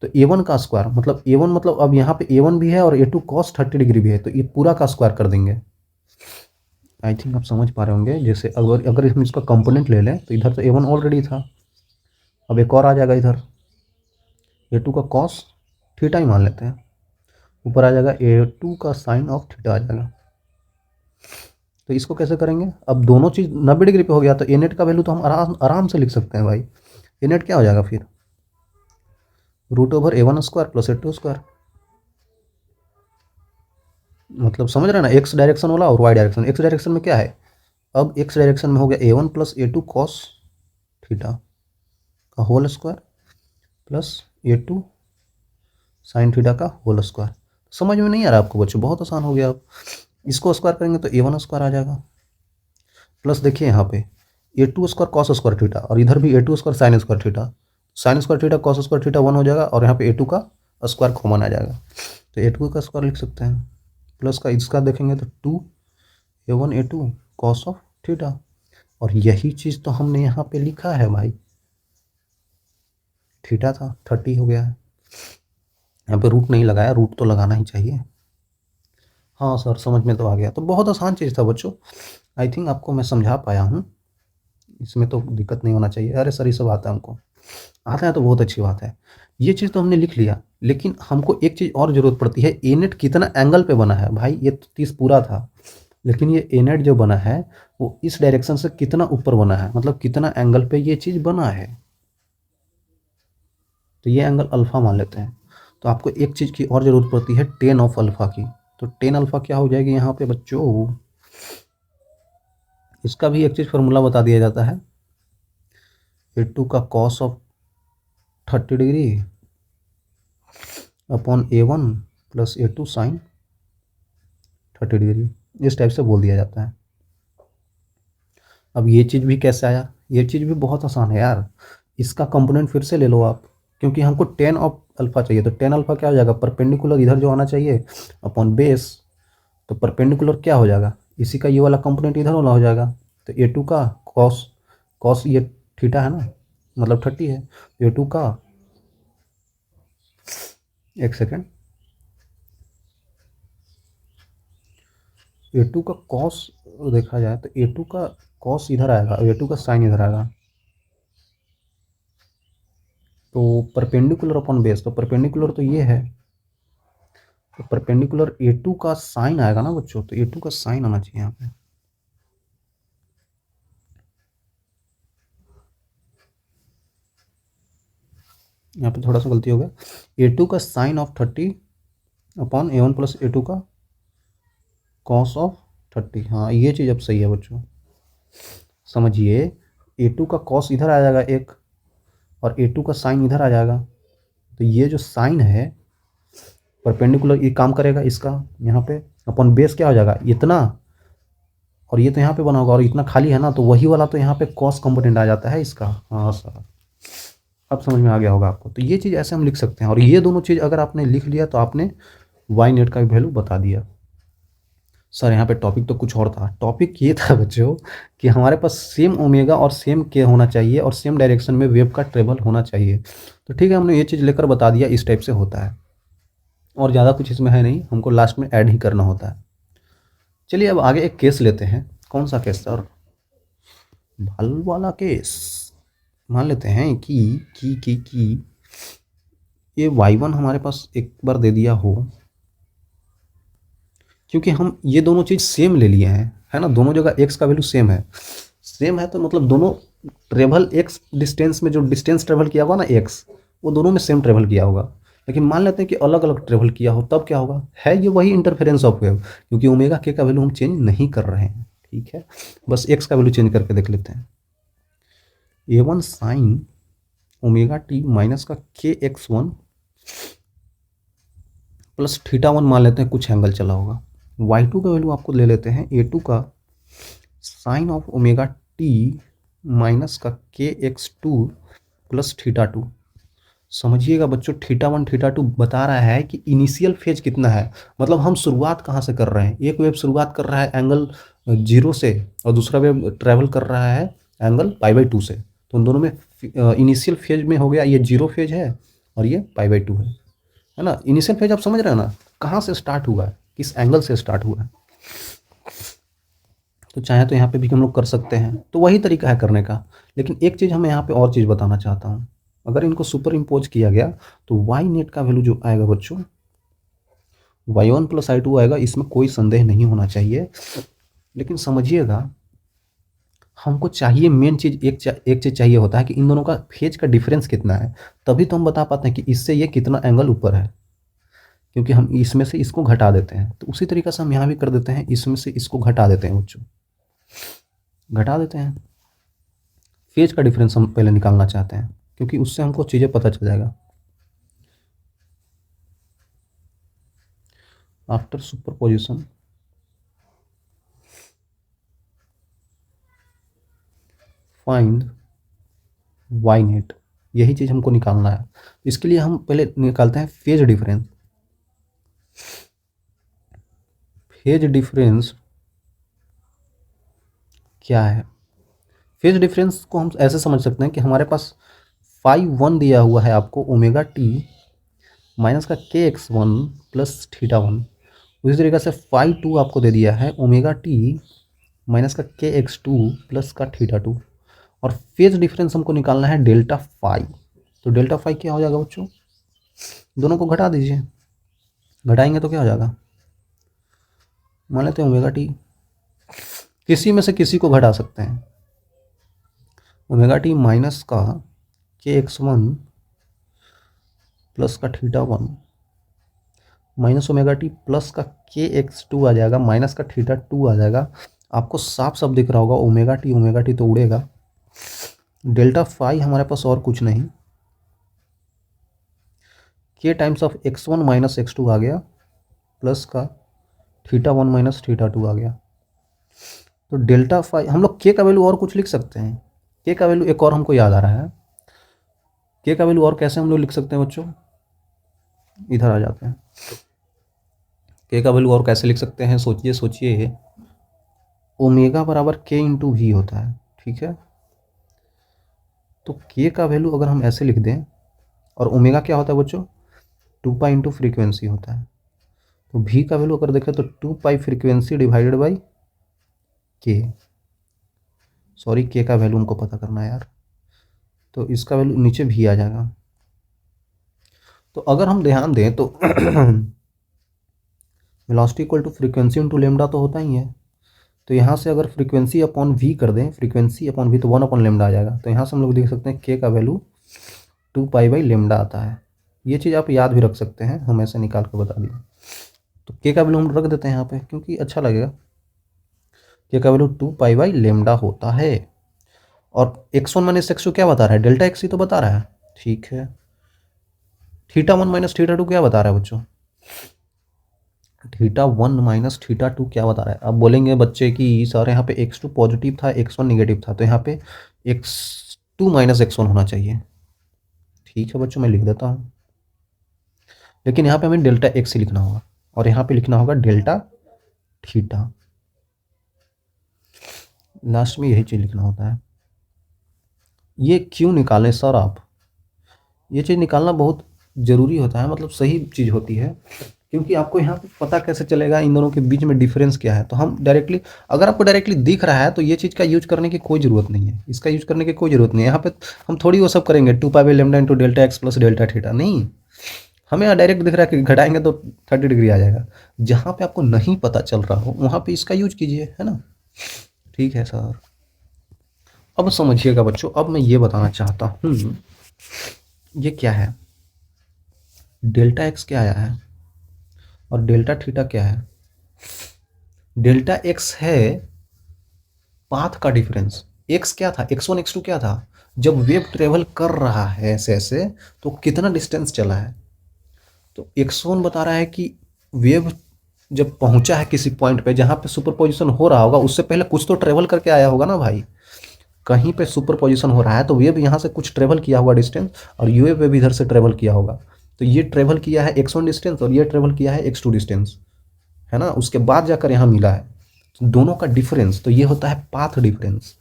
तो A1 का स्क्वायर मतलब A1 मतलब अब यहाँ पे A1 भी है और A2 कॉस 30 डिग्री भी है, तो ये पूरा का स्क्वायर कर देंगे। आई थिंक आप समझ पा रहे होंगे। जैसे अगर अगर हम इसका कंपोनेंट ले लें तो इधर तो A1 ऑलरेडी था, अब एक और आ जाएगा इधर, A2 का कॉस थीटा ही मान लेते हैं, ऊपर आ जाएगा A2 का साइन ऑफ थीटा आ जाएगा। तो इसको कैसे करेंगे, अब दोनों चीज़ 90 डिग्री पे हो गया, तो ए नेट का वैल्यू तो हम आराम आराम से लिख सकते हैं भाई। ए नेट क्या हो जाएगा फिर, √A1 square plus A2 square, मतलब समझ रहे हैं ना, एक्स डायरेक्शन वाला और वाई डायरेक्शन। एक्स डायरेक्शन में क्या है, अब एक्स डायरेक्शन में हो गया A1 plus A2 cos theta का whole square plus A2 sine theta का होल स्क्वायर। समझ में नहीं आ रहा आपको बच्चों, बहुत आसान हो गया। अब इसको स्क्वायर करेंगे तो A1 स्क्वायर आ जाएगा, प्लस देखिए यहाँ पे A2 square cos square theta, और इधर भी A2 square sine square theta, sine square theta cos square theta 1 हो जाएगा, और यहाँ पे A2 का स्क्वायर कॉमन आ जाएगा, तो A2 का स्क्वायर लिख सकते हैं, प्लस का इसका देखेंगे तो 2A1 A2 cos of theta, और यही चीज़ तो हमने यहाँ पे लिखा है भाई, थीटा था 30 हो गया है, यहाँ पे रूट नहीं लगाया, रूट तो लगाना ही चाहिए। हाँ सर समझ में तो आ गया, तो बहुत आसान चीज़ था बच्चों। आई थिंक आपको मैं समझा पाया हूँ, इसमें तो दिक्कत नहीं होना चाहिए। अरे सर ये सब आता है हमको, आता है तो बहुत अच्छी बात है। ये चीज़ तो हमने लिख लिया, लेकिन हमको एक चीज़ और ज़रूरत पड़ती है, ए नेट कितना एंगल पे बना है भाई। ये तो 30 पूरा था, लेकिन ये ए नेट जो बना है वो इस डायरेक्शन से कितना ऊपर बना है, मतलब कितना एंगल पे ये चीज़ बना है। तो ये एंगल अल्फ़ा मान लेते हैं। तो आपको एक चीज़ की और ज़रूरत पड़ती है, टेन ऑफ अल्फ़ा की। तो टेन अल्फ़ा क्या हो जाएगी यहाँ पे बच्चों, इसका भी एक चीज़ फार्मूला बता दिया जाता है, A2 का cos of 30 degree upon A1 plus A2 sine 30 degree, इस टाइप से बोल दिया जाता है। अब ये चीज़ भी कैसे आया, ये चीज़ भी बहुत आसान है यार। इसका कंपोनेंट फिर से ले लो आप, क्योंकि हमको टेन ऑफ अल्फ़ा चाहिए, तो टेन अल्फ़ा क्या हो जाएगा, परपेंडिकुलर इधर जो आना चाहिए अपॉन बेस, तो परपेंडिकुलर क्या हो जाएगा, इसी का ये वाला कंपोनेंट इधर वाला हो जाएगा। तो A2 का कॉस, कॉस ये थीटा है ना, मतलब 30 है, A2 का, एक सेकेंड, A2 का कॉस देखा जाए तो A2 का कॉस इधर आएगा और A2 का साइन इधर आएगा, तो परपेंडिकुलर अपॉन बेस, तो परपेंडिकुलर तो ये है, तो परपेंडिकुलर A2 का साइन आएगा ना बच्चों, तो A2 का साइन आना चाहिए यहाँ पे। यहाँ पे थोड़ा सा गलती हो गया। A2 का sine of 30 upon A1 plus A2 का कॉस ऑफ 30। हाँ ये चीज़ अब सही है बच्चों, समझिए। A2 का कॉस इधर आ जाएगा एक, और A2 का साइन इधर आ जाएगा, तो ये जो साइन है परपेंडिकुलर ये काम करेगा इसका यहाँ पे, अपॉन बेस क्या हो जाएगा इतना, और ये तो यहाँ पे बना होगा और इतना खाली है ना, तो वही वाला तो यहाँ पे कॉस कंपोनेंट आ जाता है इसका। हाँ सर, अब समझ में आ गया होगा आपको। तो ये चीज़ ऐसे हम लिख सकते हैं, और ये दोनों चीज़ अगर आपने लिख लिया तो आपने वाई नेट का वैल्यू बता दिया। सर यहाँ पे टॉपिक तो कुछ और था, टॉपिक ये था बच्चों कि हमारे पास सेम ओमेगा और सेम के होना चाहिए और सेम डायरेक्शन में वेव का ट्रेवल होना चाहिए। तो ठीक है, हमने ये चीज़ लेकर बता दिया, इस टाइप से होता है, और ज़्यादा कुछ इसमें है नहीं, हमको लास्ट में ऐड ही करना होता है। चलिए अब आगे एक केस लेते हैं। कौन सा केस सर? बल्ब वाला केस। मान लेते हैं कि ये y1 हमारे पास एक बार दे दिया हो, क्योंकि हम ये दोनों चीज़ सेम ले लिए हैं, है ना, दोनों जगह x का वैल्यू सेम है। सेम है तो मतलब दोनों ट्रेवल x डिस्टेंस में, जो डिस्टेंस ट्रेवल किया होगा ना x, वो दोनों में सेम ट्रेवल किया होगा। लेकिन मान लेते हैं कि अलग अलग ट्रेवल किया हो, तब क्या होगा? है ये वही इंटरफेरेंस ऑफ वेव, क्योंकि ओमेगा के का वैल्यू हम चेंज नहीं कर रहे हैं। ठीक है, बस x का वैल्यू चेंज करके देख लेते हैं। A1 sign omega T minus का KX1 प्लस θ1 मान लेते हैं, कुछ एंगल चला होगा। Y2 का वैल्यू आपको ले लेते हैं A2 का sine of omega T minus का KX2 प्लस θ2। समझिएगा बच्चों, θ1 θ2 बता रहा है कि इनिशियल फेज कितना है, मतलब हम शुरुआत कहाँ से कर रहे हैं। एक वेव शुरुआत कर रहा है एंगल 0 से, और दूसरा वेव ट्रैवल कर रहा है एंगल π/2 से। तो उन दोनों में इनिशियल फेज में हो गया, ये 0 फेज है और ये π/2 है ना। इनिशियल फेज आप समझ रहे हैं ना, कहाँ से स्टार्ट हुआ है, किस एंगल से स्टार्ट हुआ है। तो चाहे तो यहाँ पे भी हम लोग कर सकते हैं, तो वही तरीका है करने का। लेकिन एक चीज़ हमें यहाँ पे और चीज़ बताना चाहता हूँ, अगर इनको सुपर इम्पोज किया गया तो वाई नेट का वैल्यू जो आएगा बच्चों, y1 प्लस I2 आएगा, इसमें कोई संदेह नहीं होना चाहिए। लेकिन समझिएगा, हमको चाहिए मेन चीज़, एक चीज़ चाहिए होता है कि इन दोनों का फेज का डिफरेंस कितना है, तभी तो हम बता पाते हैं कि इससे ये कितना एंगल ऊपर है, क्योंकि हम इसमें से इसको घटा देते हैं। तो उसी तरीके से हम यहाँ भी कर देते हैं, इसमें से इसको घटा देते हैं बच्चों, घटा देते हैं। फेज का डिफरेंस हम पहले निकालना चाहते हैं, क्योंकि उससे हमको चीज़ें पता चल जाएगा। After superposition find y net, यही चीज़ हमको निकालना है। इसके लिए हम पहले निकालते हैं फेज डिफरेंस। फेज डिफरेंस क्या है? फेज डिफरेंस को हम ऐसे समझ सकते हैं कि हमारे पास φ1 दिया हुआ है आपको ओमेगा टी माइनस का KX1 प्लस θ1। उसी तरीके से φ2 आपको दे दिया है ओमेगा टी माइनस का KX2 प्लस का θ2। और फेज डिफरेंस हमको निकालना है डेल्टा फाई। तो डेल्टा फाई क्या हो जाएगा बच्चों? दोनों को घटा दीजिए, घटाएंगे तो क्या हो जाएगा? मान लेते हैं ओमेगा टी, किसी में से किसी को घटा सकते हैं। ओमेगा टी माइनस का KX1 प्लस का θ1 माइनस ओमेगा टी प्लस का KX2 आ जाएगा, माइनस का θ2 आ जाएगा। आपको साफ साफ दिख रहा होगा, ओमेगा टी तो उड़ेगा। डेल्टा फाई हमारे पास और कुछ नहीं, K times of X1 minus X2 आ गया, प्लस का θ1 माइनस θ2 आ गया। तो डेल्टा फाई हम लोग K का वैल्यू और कुछ लिख सकते हैं। K का वैल्यू एक और हमको याद आ रहा है। K का वैल्यू और कैसे हम लोग लिख सकते हैं बच्चों? इधर आ जाते हैं। K का वैल्यू और कैसे लिख सकते हैं? सोचिए सोचिए, ओमेगा बराबर K इंटू वी होता है, ठीक है। तो K का वैल्यू अगर हम ऐसे लिख दें, और ओमेगा क्या होता है बच्चों? 2 पाई इंटू फ्रीक्वेंसी होता है। तो V का वैल्यू अगर देखें तो 2 पाई frequency divided by K। Sorry, K का वैल्यू हमको पता करना है यार, तो इसका वैल्यू नीचे V आ जाएगा। तो अगर हम ध्यान दें तो velocity equal to frequency into lambda तो होता ही है। तो यहाँ से अगर फ्रीक्वेंसी अपॉन वी कर दें, फ्रीक्वेंसी अपॉन वी, तो 1 अपॉन लेमडा आ जाएगा। तो यहाँ से हम लोग देख सकते हैं के का वैल्यू 2 पाई/लेमडा आता है। ये चीज़ आप याद भी रख सकते हैं, हम ऐसे निकाल के बता दिए। तो के का वैल्यू हम रख देते हैं यहाँ पे क्योंकि अच्छा लगेगा। के का वैल्यू 2 पाई/लेमडा होता है। और x1 माइनस x2 क्या बता रहा है? डेल्टा एक्स ही तो बता रहा है। ठीक है, θ1 माइनस θ2 क्या बता रहा है बच्चों? θ1 माइनस θ2 क्या बता रहा है? अब बोलेंगे बच्चे कि सर यहाँ पे x2 पॉजिटिव था, x1 निगेटिव था, तो यहाँ पे x2 माइनस x1 होना चाहिए। ठीक है बच्चों, मैं लिख देता हूँ, लेकिन यहाँ पे हमें डेल्टा एक्स ही लिखना होगा और यहाँ पे लिखना होगा डेल्टा थीटा। लास्ट में यही चीज़ लिखना होता है। ये क्यों निकालें सर आप? ये चीज़ निकालना बहुत ज़रूरी होता है, मतलब सही चीज़ होती है, क्योंकि आपको यहाँ पे पता कैसे चलेगा इन दोनों के बीच में डिफरेंस क्या है। तो हम डायरेक्टली, अगर आपको डायरेक्टली दिख रहा है तो ये चीज़ का यूज करने की कोई ज़रूरत नहीं है, इसका यूज करने की कोई ज़रूरत नहीं है। यहाँ पे हम थोड़ी वो सब करेंगे 2 पाई/लेमडा into delta x plus delta theta, नहीं। हमें यहाँ डायरेक्ट दिख रहा है कि घटाएंगे तो 30 डिग्री आ जाएगा। जहाँ पे आपको नहीं पता चल रहा हो वहाँ पे इसका यूज कीजिए, है ना। ठीक है सर। अब समझिएगा बच्चों, अब मैं ये बताना चाहता हूँ, ये क्या है, डेल्टा एक्स क्या आया है और डेल्टा थीटा क्या है। डेल्टा एक्स है पाथ का डिफरेंस। एक्स क्या था? x1 x2 क्या था? जब वेव ट्रेवल कर रहा है ऐसे ऐसे तो कितना डिस्टेंस चला है। तो x1 बता रहा है कि वेव जब पहुंचा है किसी पॉइंट पे जहां पे सुपरपोजिशन हो रहा होगा, उससे पहले कुछ तो ट्रेवल करके आया होगा ना भाई। कहीं पे सुपरपोजिशन हो रहा है तो वेव यहाँ से कुछ ट्रेवल किया होगा डिस्टेंस, और यूए वेव इधर से ट्रेवल किया होगा। तो ये ट्रेवल किया है x1 डिस्टेंस और ये ट्रेवल किया है x2 डिस्टेंस, है ना। उसके बाद जाकर यहाँ मिला है, तो दोनों का डिफरेंस, तो ये होता है पाथ डिफरेंस।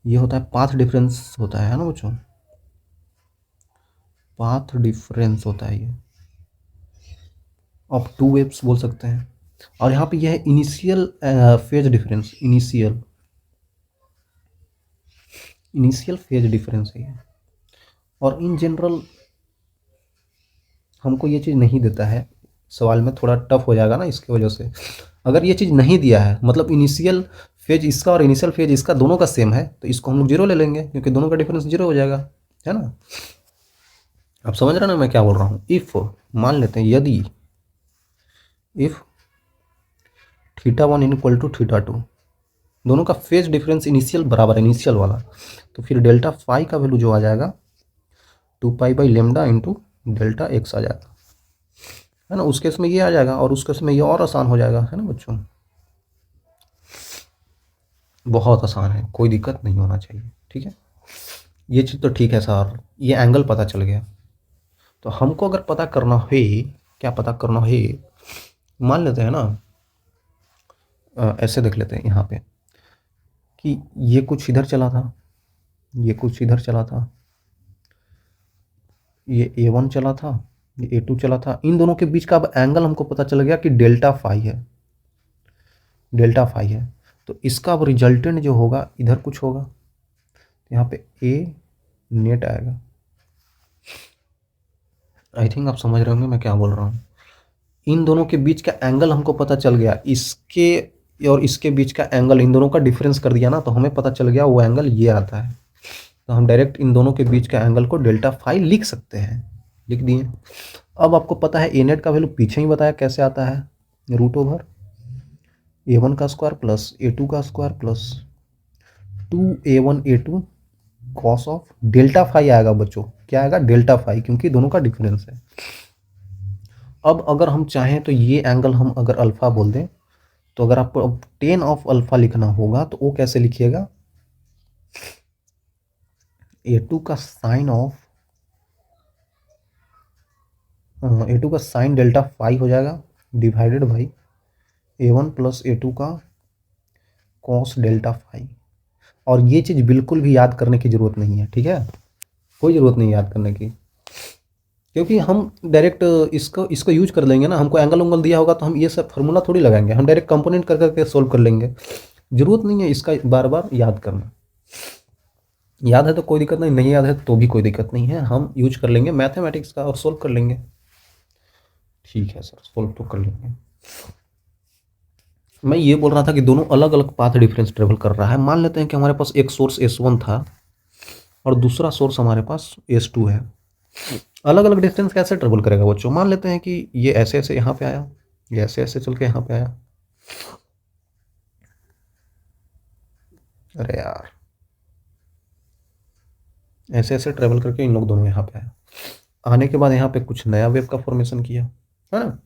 ये होता है पाथ डिफरेंस होता है ना बच्चों, पाथ डिफरेंस होता है ये, ऑफ टू वेव्स बोल सकते हैं। और यहाँ पे ये है initial phase difference, initial phase difference है ये। और इन जनरल हमको ये चीज़ नहीं देता है, सवाल में थोड़ा टफ हो जाएगा ना इसकी वजह से। अगर ये चीज़ नहीं दिया है, मतलब इनिशियल फेज इसका और इनिशियल फेज इसका दोनों का सेम है, तो इसको हम लोग जीरो ले लेंगे क्योंकि दोनों का डिफरेंस जीरो हो जाएगा, है ना। आप समझ रहे हैं ना मैं क्या बोल रहा हूँ। इफ़ मान लेते हैं, यदि इफ़ θ1 इक्वल टू θ2, दोनों का फेज डिफरेंस इनिशियल बराबर है, इनिशियल वाला, तो फिर डेल्टा फाई का वैल्यू जो आ जाएगा 2 पाई/लेमडा इंटू डेल्टा एक्स आ जाएगा, है ना। उस केस में ये आ जाएगा और उस केस में ये और आसान हो जाएगा, है ना बच्चों। बहुत आसान है, कोई दिक्कत नहीं होना चाहिए, ठीक है। ये चीज़ तो ठीक है सर, ये एंगल पता चल गया। तो हमको अगर पता करना है, क्या पता करना है, मान लेते हैं ना, ऐसे देख लेते हैं यहाँ पे कि ये कुछ इधर चला था, ये कुछ इधर चला था, ये A1 चला था, ये A2 चला था। इन दोनों के बीच का अब एंगल हमको पता चल गया कि डेल्टा फाई है, डेल्टा फाई है। तो इसका अब रिजल्टेंट जो होगा इधर कुछ होगा, यहाँ पे ए नेट आएगा। आई थिंक आप समझ रहे होंगे मैं क्या बोल रहा हूँ। इन दोनों के बीच का एंगल हमको पता चल गया, इसके और इसके बीच का एंगल, इन दोनों का डिफरेंस कर दिया ना, तो हमें पता चल गया वो एंगल ये आता है। तो हम डायरेक्ट इन दोनों के बीच का एंगल को डेल्टा फाई लिख सकते हैं, लिख दिए। अब आपको पता है ए नेट का वैल्यू पीछे ही बताया कैसे आता है, √A1 का स्क्वायर प्लस A2 का square plus 2A1 A2 cos of delta phi आएगा बच्चों, क्या आएगा? डेल्टा फाई, क्योंकि दोनों का डिफरेंस है। अब अगर हम चाहें तो ये एंगल हम अगर अल्फा बोल दें, तो अगर आपको अब टेन ऑफ अल्फा लिखना होगा तो वो कैसे लिखिएगा, A2 का साइन ऑफ A2 का साइन डेल्टा फाई हो जाएगा divided by A1 plus A2 का कॉस डेल्टा फाई। और ये चीज़ बिल्कुल भी याद करने की ज़रूरत नहीं है, ठीक है, कोई ज़रूरत नहीं याद करने की, क्योंकि हम डायरेक्ट इसको यूज कर लेंगे ना। हमको एंगल उंगल दिया होगा तो हम ये सब फार्मूला थोड़ी लगाएंगे, हम डायरेक्ट कंपोनेंट कर करके सोल्व कर लेंगे। ज़रूरत नहीं है इसका बार बार याद करना। याद है तो कोई दिक्कत नहीं, नहीं याद है तो भी कोई दिक्कत नहीं है, हम यूज कर लेंगे मैथमेटिक्स का और सोल्व कर लेंगे। ठीक है सर, सोल्व तो कर लेंगे। मैं ये बोल रहा था कि दोनों अलग अलग पाथ डिफरेंस ट्रेवल कर रहा है। मान लेते हैं कि हमारे पास एक सोर्स S1 था और दूसरा सोर्स हमारे पास S2 है। अलग अलग डिस्टेंस कैसे ट्रेवल करेगा बच्चों? मान लेते हैं कि ये ऐसे ऐसे यहाँ पे आया, ये ऐसे ऐसे चल के यहाँ पे आया। अरे यार, ऐसे ऐसे ट्रेवल करके इन लोग दोनों यहाँ पे आया। आने के बाद यहाँ पे कुछ नया वेव का फॉर्मेशन किया, है ना?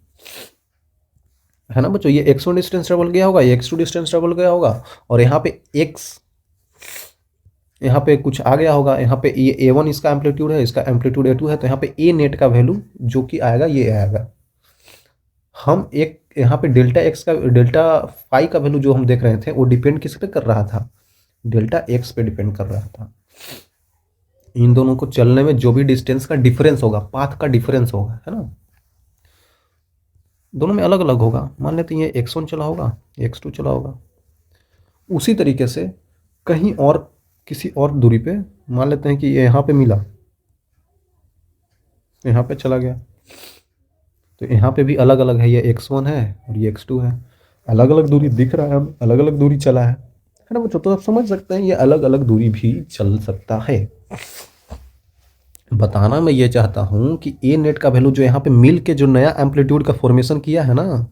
है ना बच्चों? ये x1 डिस्टेंस ट्रेवल किया होगा, ये x2 डिस्टेंस ट्रेवल किया होगा, और यहाँ पे x, यहाँ पे कुछ आ गया होगा। यहाँ पे ये A1 इसका एम्पलीट्यूड है, इसका एम्पलीट्यूड A2 है, तो यहाँ पे A नेट का वैल्यू जो कि आएगा ये आएगा। हम एक यहाँ पे डेल्टा एक्स का, डेल्टा फाई का वैल्यू जो हम देख रहे थे वो डिपेंड किस पे कर रहा था? डेल्टा एक्स पे डिपेंड कर रहा था। इन दोनों को चलने में जो भी डिस्टेंस का डिफरेंस होगा, पाथ का डिफरेंस होगा, है ना, दोनों में अलग अलग होगा। मान लेते हैं ये x1 चला होगा, x2 चला होगा। उसी तरीके से कहीं और किसी और दूरी पे मान लेते हैं कि ये यहाँ पे मिला, यहाँ पे चला गया, तो यहाँ पे भी अलग अलग है, ये x1 है और ये x2 है। अलग अलग दूरी दिख रहा है, हम अलग अलग दूरी चला है ना बच्चों? तो आप समझ सकते हैं ये अलग अलग दूरी भी चल सकता है। बताना मैं ये चाहता हूँ कि ए नेट का वैल्यू जो यहाँ पे मिल के जो नया एम्पलीट्यूड का फॉर्मेशन किया है ना,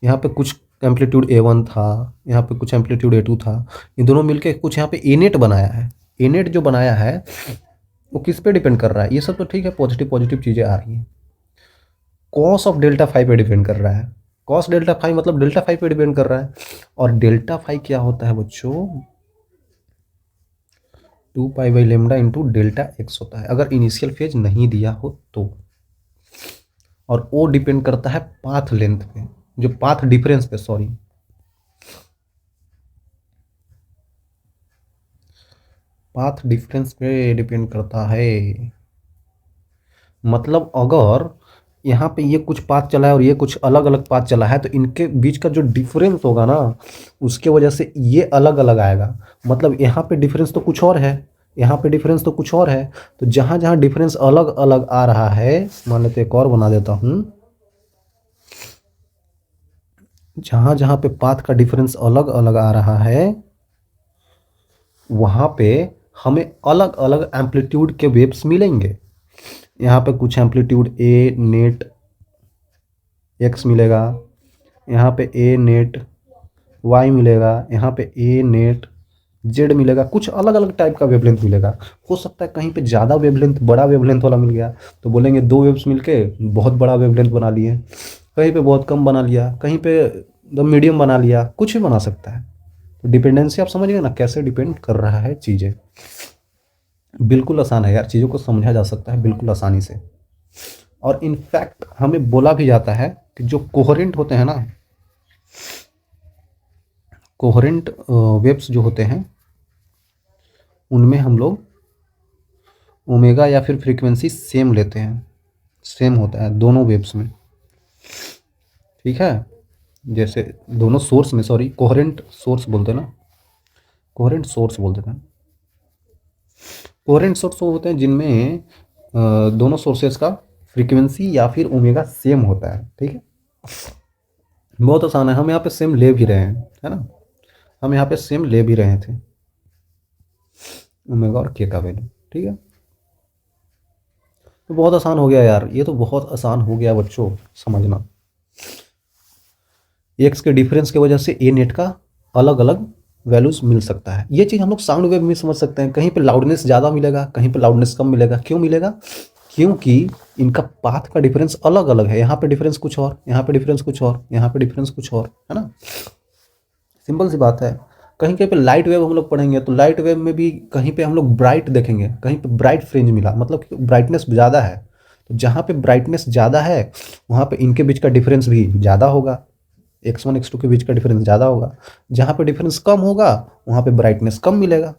यहाँ पे कुछ एम्पलीट्यूड A1 था, यहाँ पे कुछ एम्पलीट्यूड A2 था, इन दोनों मिलके कुछ यहाँ पे ए नेट बनाया है। ए नेट जो बनाया है वो किस पे डिपेंड कर रहा है? ये सब तो ठीक है, पॉजिटिव पॉजिटिव चीज़ें आ रही हैं। कॉस ऑफ डेल्टा फाइव पे डिपेंड कर रहा है। कॉस डेल्टा फाइव मतलब डेल्टा फाइव पे डिपेंड कर रहा है। और डेल्टा फाइव क्या होता है बच्चों? 2 पाई/λ इंटू डेल्टा एक्स होता है, अगर इनिशियल फेज नहीं दिया हो तो। और वो डिपेंड करता है पाथ लेंथ पे, जो पाथ डिफरेंस पे, सॉरी, पाथ डिफरेंस पे डिपेंड करता है। मतलब अगर यहाँ पे ये कुछ पाथ चला है और ये कुछ अलग अलग पाथ चला है, तो इनके बीच का जो डिफरेंस होगा ना, उसके वजह से ये अलग अलग आएगा। मतलब यहाँ पे डिफरेंस तो कुछ और है, यहाँ पे डिफरेंस तो कुछ और है। तो जहाँ जहाँ डिफरेंस अलग अलग आ रहा है, मान लेते एक और बना देता हूँ, जहाँ जहाँ पे पाथ का डिफरेंस अलग अलग आ रहा है वहाँ पे हमें अलग अलग एम्पलीट्यूड के वेव्स मिलेंगे। यहाँ पे कुछ एम्पलीट्यूड ए नेट एक्स मिलेगा, यहाँ पे ए नेट वाई मिलेगा, यहाँ पे ए नेट जेड मिलेगा, कुछ अलग अलग टाइप का वेवलेंथ मिलेगा। हो सकता है कहीं पे ज़्यादा वेवलेंथ, बड़ा वेवलेंथ वाला मिल गया, तो बोलेंगे दो वेव्स मिलके बहुत बड़ा वेवलेंथ बना लिए, कहीं पे बहुत कम बना लिया, कहीं पे द मीडियम बना लिया, कुछ भी बना सकता है। तो डिपेंडेंसी आप समझ गए ना कैसे डिपेंड कर रहा है चीज़ें। बिल्कुल आसान है यार, चीज़ों को समझा जा सकता है बिल्कुल आसानी से। और इनफैक्ट हमें बोला भी जाता है कि जो कोहेरेंट होते हैं ना, कोहेरेंट वेव्स जो होते हैं उनमें हम लोग ओमेगा या फिर फ्रीक्वेंसी सेम लेते हैं, सेम होता है दोनों वेव्स में, ठीक है? जैसे दोनों सोर्स में, सॉरी कोहेरेंट सोर्स बोलते हैं ना, कोहेरेंट सोर्स बोलते हैं। कोहेरेंट सोर्स वो होते हैं जिनमें दोनों सोर्सेस का फ्रीक्वेंसी या फिर ओमेगा सेम होता है, ठीक है? बहुत आसान है, हम यहाँ पे सेम ले भी रहे हैं, है ना? हम यहाँ पे सेम ले भी रहे थे, ओमेगा और के का वैल्यू, ठीक है? तो बहुत आसान हो गया यार, ये तो बहुत आसान हो गया बच्चों समझना। एक्स के डिफरेंस की वजह से ए नेट का अलग अलग वैल्यूज मिल सकता है। ये चीज़ हम लोग साउंड वेव में समझ सकते हैं, कहीं पे लाउडनेस ज़्यादा मिलेगा, कहीं पे लाउडनेस कम मिलेगा। क्यों मिलेगा? क्योंकि इनका पाथ का डिफरेंस अलग अलग है। यहाँ पे डिफरेंस कुछ और, यहाँ पे डिफरेंस कुछ और, यहाँ पे डिफरेंस कुछ और, है ना? सिंपल सी बात है। कहीं कहीं पे लाइट वेव हम लोग पढ़ेंगे तो लाइट वेव में भी कहीं पे हम लोग ब्राइट देखेंगे, कहीं पे ब्राइट फ्रिंज मिला, मतलब कि ब्राइटनेस ज़्यादा है। तो जहाँ पे ब्राइटनेस ज़्यादा है वहाँ पे इनके बीच का डिफरेंस भी ज़्यादा होगा, x1 x2 के बीच का डिफरेंस ज़्यादा होगा। जहाँ पे डिफरेंस कम होगा वहाँ पे ब्राइटनेस कम मिलेगा।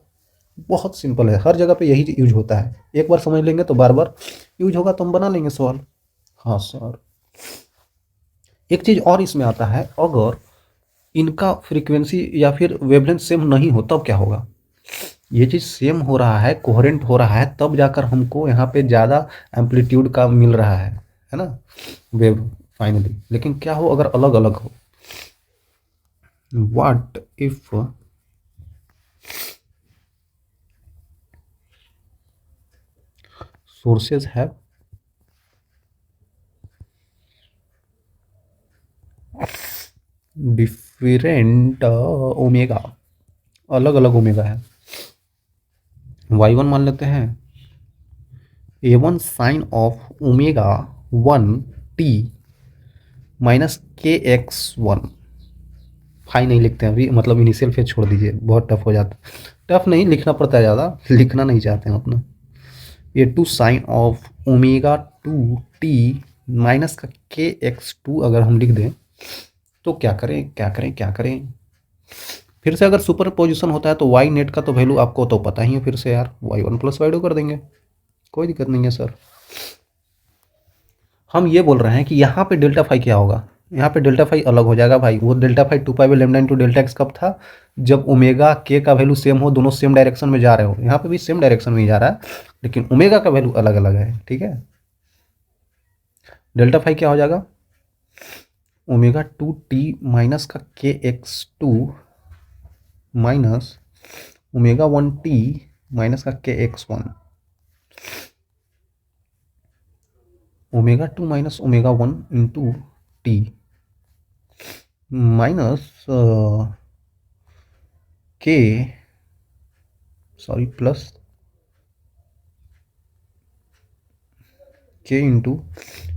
बहुत सिंपल है, हर जगह पे यही यूज होता है। एक बार समझ लेंगे तो बार बार यूज होगा, तो हम बना लेंगे सवाल। हाँ सर, एक चीज़ और इसमें आता है, अगर इनका फ्रीक्वेंसी या फिर वेवलेंथ सेम नहीं हो तब क्या होगा? ये चीज़ सेम हो रहा है, कोहेरेंट हो रहा है, तब जाकर हमको यहाँ पे ज़्यादा एम्पलीट्यूड का मिल रहा है ना, वेव फाइनली। लेकिन क्या हो अगर अलग अलग हो, what if sources have different omega, अलग अलग ओमेगा है। y1 मान लेते हैं a1 sine of omega 1 t minus के एक्स वन। फाई नहीं लिखते हैं अभी, मतलब इनिशियल फेज छोड़ दीजिए, बहुत टफ हो जाता है। टफ नहीं लिखना पड़ता है, ज़्यादा लिखना नहीं चाहते हैं अपना। ये two sine of omega 2t minus का के एक्स टू अगर हम लिख दें तो क्या करें क्या करें क्या करें। फिर से अगर सुपर पोजिशन होता है तो वाई नेट का तो वैल्यू आपको तो पता ही है, फिर से यार y1 प्लस y2 कर देंगे, कोई दिक्कत नहीं है सर। हम ये बोल रहे हैं कि यहाँ पे डेल्टा फाई क्या होगा, यहाँ पे डेल्टा फाई अलग हो जाएगा भाई। वो डेल्टा फाई 2 पाई/λ×डेल्टा x कब था, जब ओमेगा के का वैल्यू सेम हो, दोनों सेम डायरेक्शन में जा रहे हो। यहाँ पे भी सेम डायरेक्शन में ही जा रहा है, लेकिन ओमेगा का वैल्यू अलग अलग है, ठीक है। डेल्टा फाई क्या हो जाएगा, ओमेगा 2t माइनस का k x two minus omega 1t minus का k x one, omega 2 minus omega 1 into t minus k sorry plus k into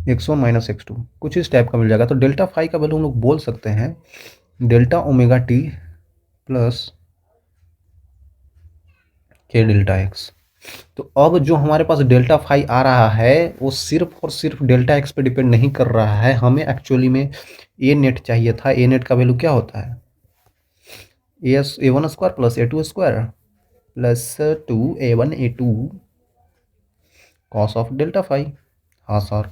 x1 minus x2, कुछ इस टाइप का मिल जाएगा। तो डेल्टा फाई का वैल्यू हम लोग बोल सकते हैं डेल्टा ओमेगा टी प्लस के डेल्टा एक्स। तो अब जो हमारे पास डेल्टा फाई आ रहा है वो सिर्फ और सिर्फ डेल्टा एक्स पे डिपेंड नहीं कर रहा है। हमें एक्चुअली में ए नेट चाहिए था। ए नेट का वैल्यू क्या होता है, a1 square plus a2 square plus 2a1 a2 cos of delta phi. हाँ सर,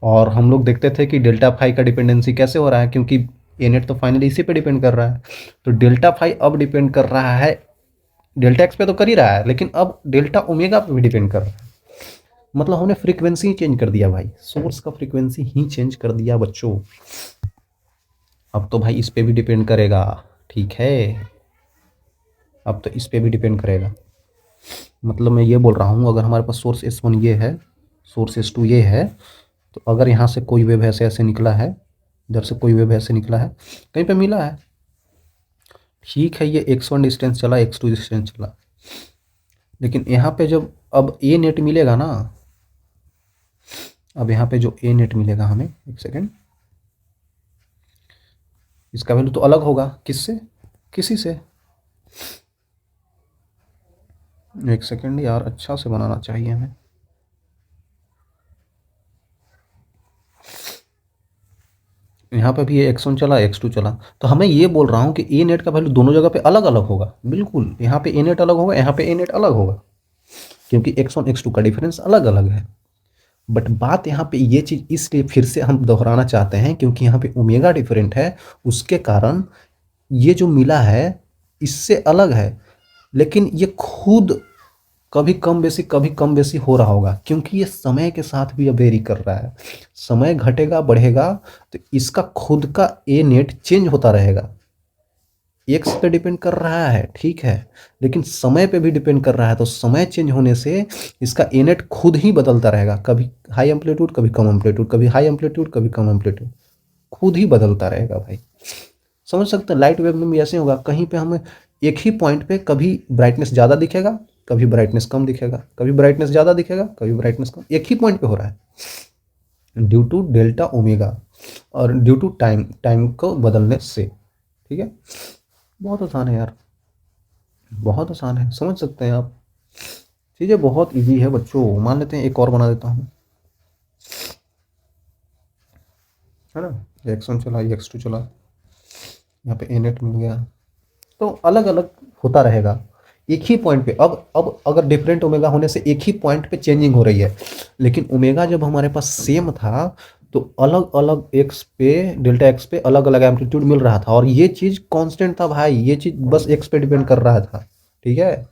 और हम लोग देखते थे कि डेल्टा फाई का डिपेंडेंसी कैसे हो रहा है, क्योंकि ए नेट तो फाइनली इसी पे डिपेंड कर रहा है। तो डेल्टा फाई अब डिपेंड कर रहा है, डेल्टा एक्स पे तो कर ही रहा है, लेकिन अब डेल्टा ओमेगा पे भी डिपेंड कर रहा है। मतलब हमने फ्रीक्वेंसी ही चेंज कर दिया भाई, सोर्स का फ्रीक्वेंसी ही चेंज कर दिया बच्चों। अब तो भाई इस पे भी डिपेंड करेगा, ठीक है, अब तो इस पे भी डिपेंड करेगा। मतलब मैं ये बोल रहा हूँ अगर हमारे पास सोर्स S1 ये है, सोर्स S2 ये है, तो अगर यहाँ से कोई वेव ऐसे ऐसे निकला है, इधर से कोई वेव ऐसे निकला है, कहीं पे मिला है, ठीक है, ये x1 डिस्टेंस चला, x2 डिस्टेंस चला, लेकिन यहाँ पे जब अब ए नेट मिलेगा ना, अब यहाँ पे जो ए नेट मिलेगा हमें, एक सेकेंड, इसका वैल्यू तो अलग होगा, किससे, किसी से, एक सेकेंड यार, अच्छा से बनाना चाहिए हमें। यहाँ पे भी ये x1 चला, x2 चला, तो हमें ये बोल रहा हूँ कि ए नेट का वैल्यू दोनों जगह पे अलग अलग होगा, बिल्कुल। यहाँ पे ए नेट अलग होगा, यहाँ पे ए नेट अलग होगा, क्योंकि x1 x2 का डिफरेंस अलग अलग है। बट बात यहाँ पे ये चीज़ इसलिए फिर से हम दोहराना चाहते हैं क्योंकि यहाँ पे ओमेगा डिफरेंट है, उसके कारण ये जो मिला है इससे अलग है, लेकिन ये खुद कभी कम बेसी हो रहा होगा, क्योंकि ये समय के साथ भी अब वेरी कर रहा है। समय घटेगा बढ़ेगा तो इसका खुद का ए नेट चेंज होता रहेगा। एक्स पे डिपेंड कर रहा है, ठीक है, लेकिन समय पे भी डिपेंड कर रहा है। तो समय चेंज होने से इसका ए नेट खुद ही बदलता रहेगा, कभी हाई एम्पलीट्यूड कभी कम एम्पलीट्यूड, कभी हाई एम्पलीट्यूड कभी कम एम्पलीट्यूड, खुद ही बदलता रहेगा भाई। समझ सकते हैं, लाइट वेव में भी ऐसे होगा, कहीं पे हमें एक ही पॉइंट पे कभी ब्राइटनेस ज़्यादा दिखेगा, कभी ब्राइटनेस कम दिखेगा, कभी ब्राइटनेस ज़्यादा दिखेगा, कभी ब्राइटनेस कम, एक ही पॉइंट पे हो रहा है ड्यू टू डेल्टा ओमेगा और ड्यू टू टाइम को बदलने से, ठीक है। बहुत आसान है यार, बहुत आसान है, समझ सकते हैं आप, चीज़ें बहुत इजी है बच्चों। मान लेते हैं एक और बना देता हूँ, है ना, x1 चला, x2 चला, यहाँ पे ए नेट मिल गया, तो अलग अलग होता रहेगा एक ही पॉइंट पे। अब अगर डिफरेंट ओमेगा होने से एक ही पॉइंट पे चेंजिंग हो रही है, लेकिन ओमेगा जब हमारे पास सेम था तो अलग अलग एक्स पे, डेल्टा एक्स पे अलग अलग एम्पलीट्यूड मिल रहा था, और ये चीज़ कांस्टेंट था भाई, ये चीज़ बस एक्स पे डिपेंड कर रहा था, ठीक है।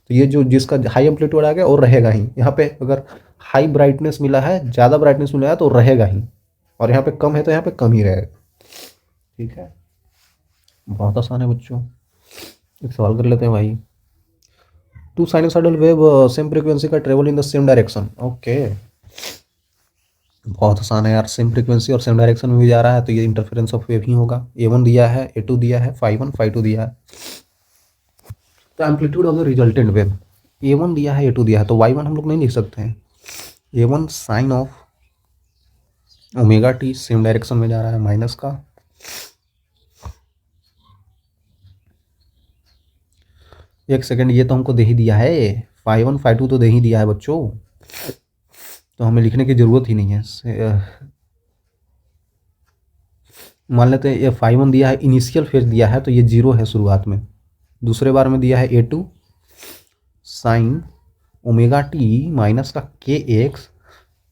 तो ये जो जिसका हाई एम्पलीट्यूड आ गया और रहेगा ही। यहाँ पे अगर हाई ब्राइटनेस मिला है, ज़्यादा ब्राइटनेस मिला है तो रहेगा ही, और यहाँ पे कम है तो यहाँ पे कम ही रहेगा। ठीक है, बहुत आसान है बच्चों। एक सवाल कर लेते हैं भाई। Two sinusoidal wave same frequency का travel in the same direction. Okay, बहुत आसान है यार। सेम फ्रीक्वेंसी और सेम डायरेक्शन में भी जा रहा है तो ये इंटरफेरेंस ऑफ वेव ही होगा। A1 दिया है, A2 दिया है, φ1 φ2 दिया है। तो amplitude of the resultant wave, A1 दिया है, A2 दिया है, तो Y1 हम लोग नहीं लिख सकते हैं। A1 sine of omega t, same direction में जा रहा है, माइनस का एक सेकंड, ये तो हमको दे ही दिया है, φ1 φ2 तो दे ही दिया है बच्चों, तो हमें लिखने की ज़रूरत ही नहीं है। मान लेते हैं ये φ1 दिया है, इनिशियल फेज दिया है तो ये 0 है शुरुआत में। दूसरे बार में दिया है A2 sign omega T minus का KX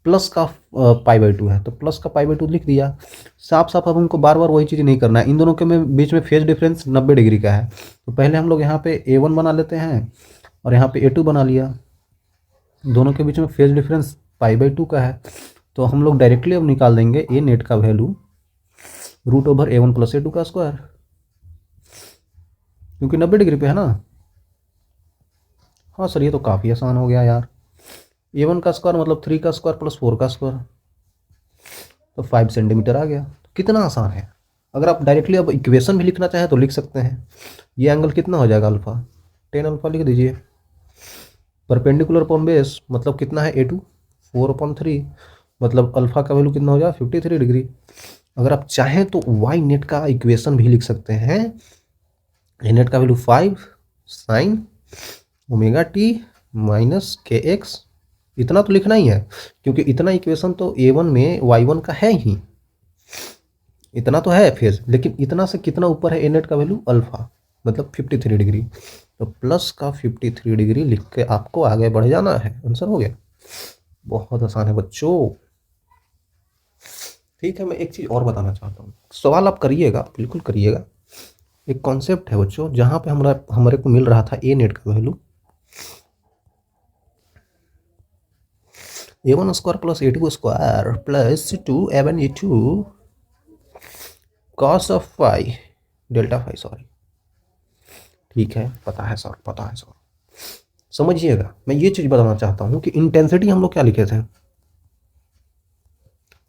प्लस का π/2 है, तो प्लस का π/2 लिख दिया। साफ साफ अब हमको बार बार वही चीज़ नहीं करना है। इन दोनों के में बीच में फेज डिफरेंस 90 डिग्री का है, तो पहले हम लोग यहाँ पे A1 बना लेते हैं और यहाँ पे A2 बना लिया। दोनों के बीच में फेज डिफरेंस π/2 का है, तो हम लोग डायरेक्टली अब निकाल देंगे A नेट का वैल्यू √A1 + A2 का स्क्वायर, क्योंकि 90 डिग्री पे है ना। हाँ सर, ये तो काफ़ी आसान हो गया यार। A1 का स्क्वायर मतलब 3 का स्क्वायर प्लस 4 का स्क्वायर, तो 5 सेंटीमीटर आ गया। कितना आसान है। अगर आप डायरेक्टली अब इक्वेशन भी लिखना चाहें तो लिख सकते हैं। ये एंगल कितना हो जाएगा, अल्फा 10 अल्फा लिख दीजिए। परपेंडिकुलर अपॉन बेस मतलब कितना है, A2 4/3, मतलब अल्फा का वैल्यू कितना हो जाएगा 53 डिग्री। अगर आप चाहें तो वाई नेट का इक्वेशन भी लिख सकते हैं। ए नेट का value 5 sign omega T minus KX, इतना तो लिखना ही है, क्योंकि इतना इक्वेशन तो A1 में Y1 का है ही, इतना तो है फेज। लेकिन इतना से कितना ऊपर है, ए नेट का वैल्यू अल्फा मतलब 53 डिग्री, तो प्लस का 53 डिग्री लिख के आपको आगे बढ़ जाना है। आंसर हो गया। बहुत आसान है बच्चों। ठीक है, मैं एक चीज़ और बताना चाहता हूँ, सवाल आप करिएगा, बिल्कुल करिएगा। एक कॉन्सेप्ट है बच्चों, जहाँ पे हमारे को मिल रहा था ए नेट का value A1 square plus A2 square plus 2A1A2 cos of phi delta phi, sorry. ठीक है, पता है सर, पता है सर। समझिएगा, मैं ये चीज़ बताना चाहता हूँ कि इंटेंसिटी हम लोग क्या लिखे थे,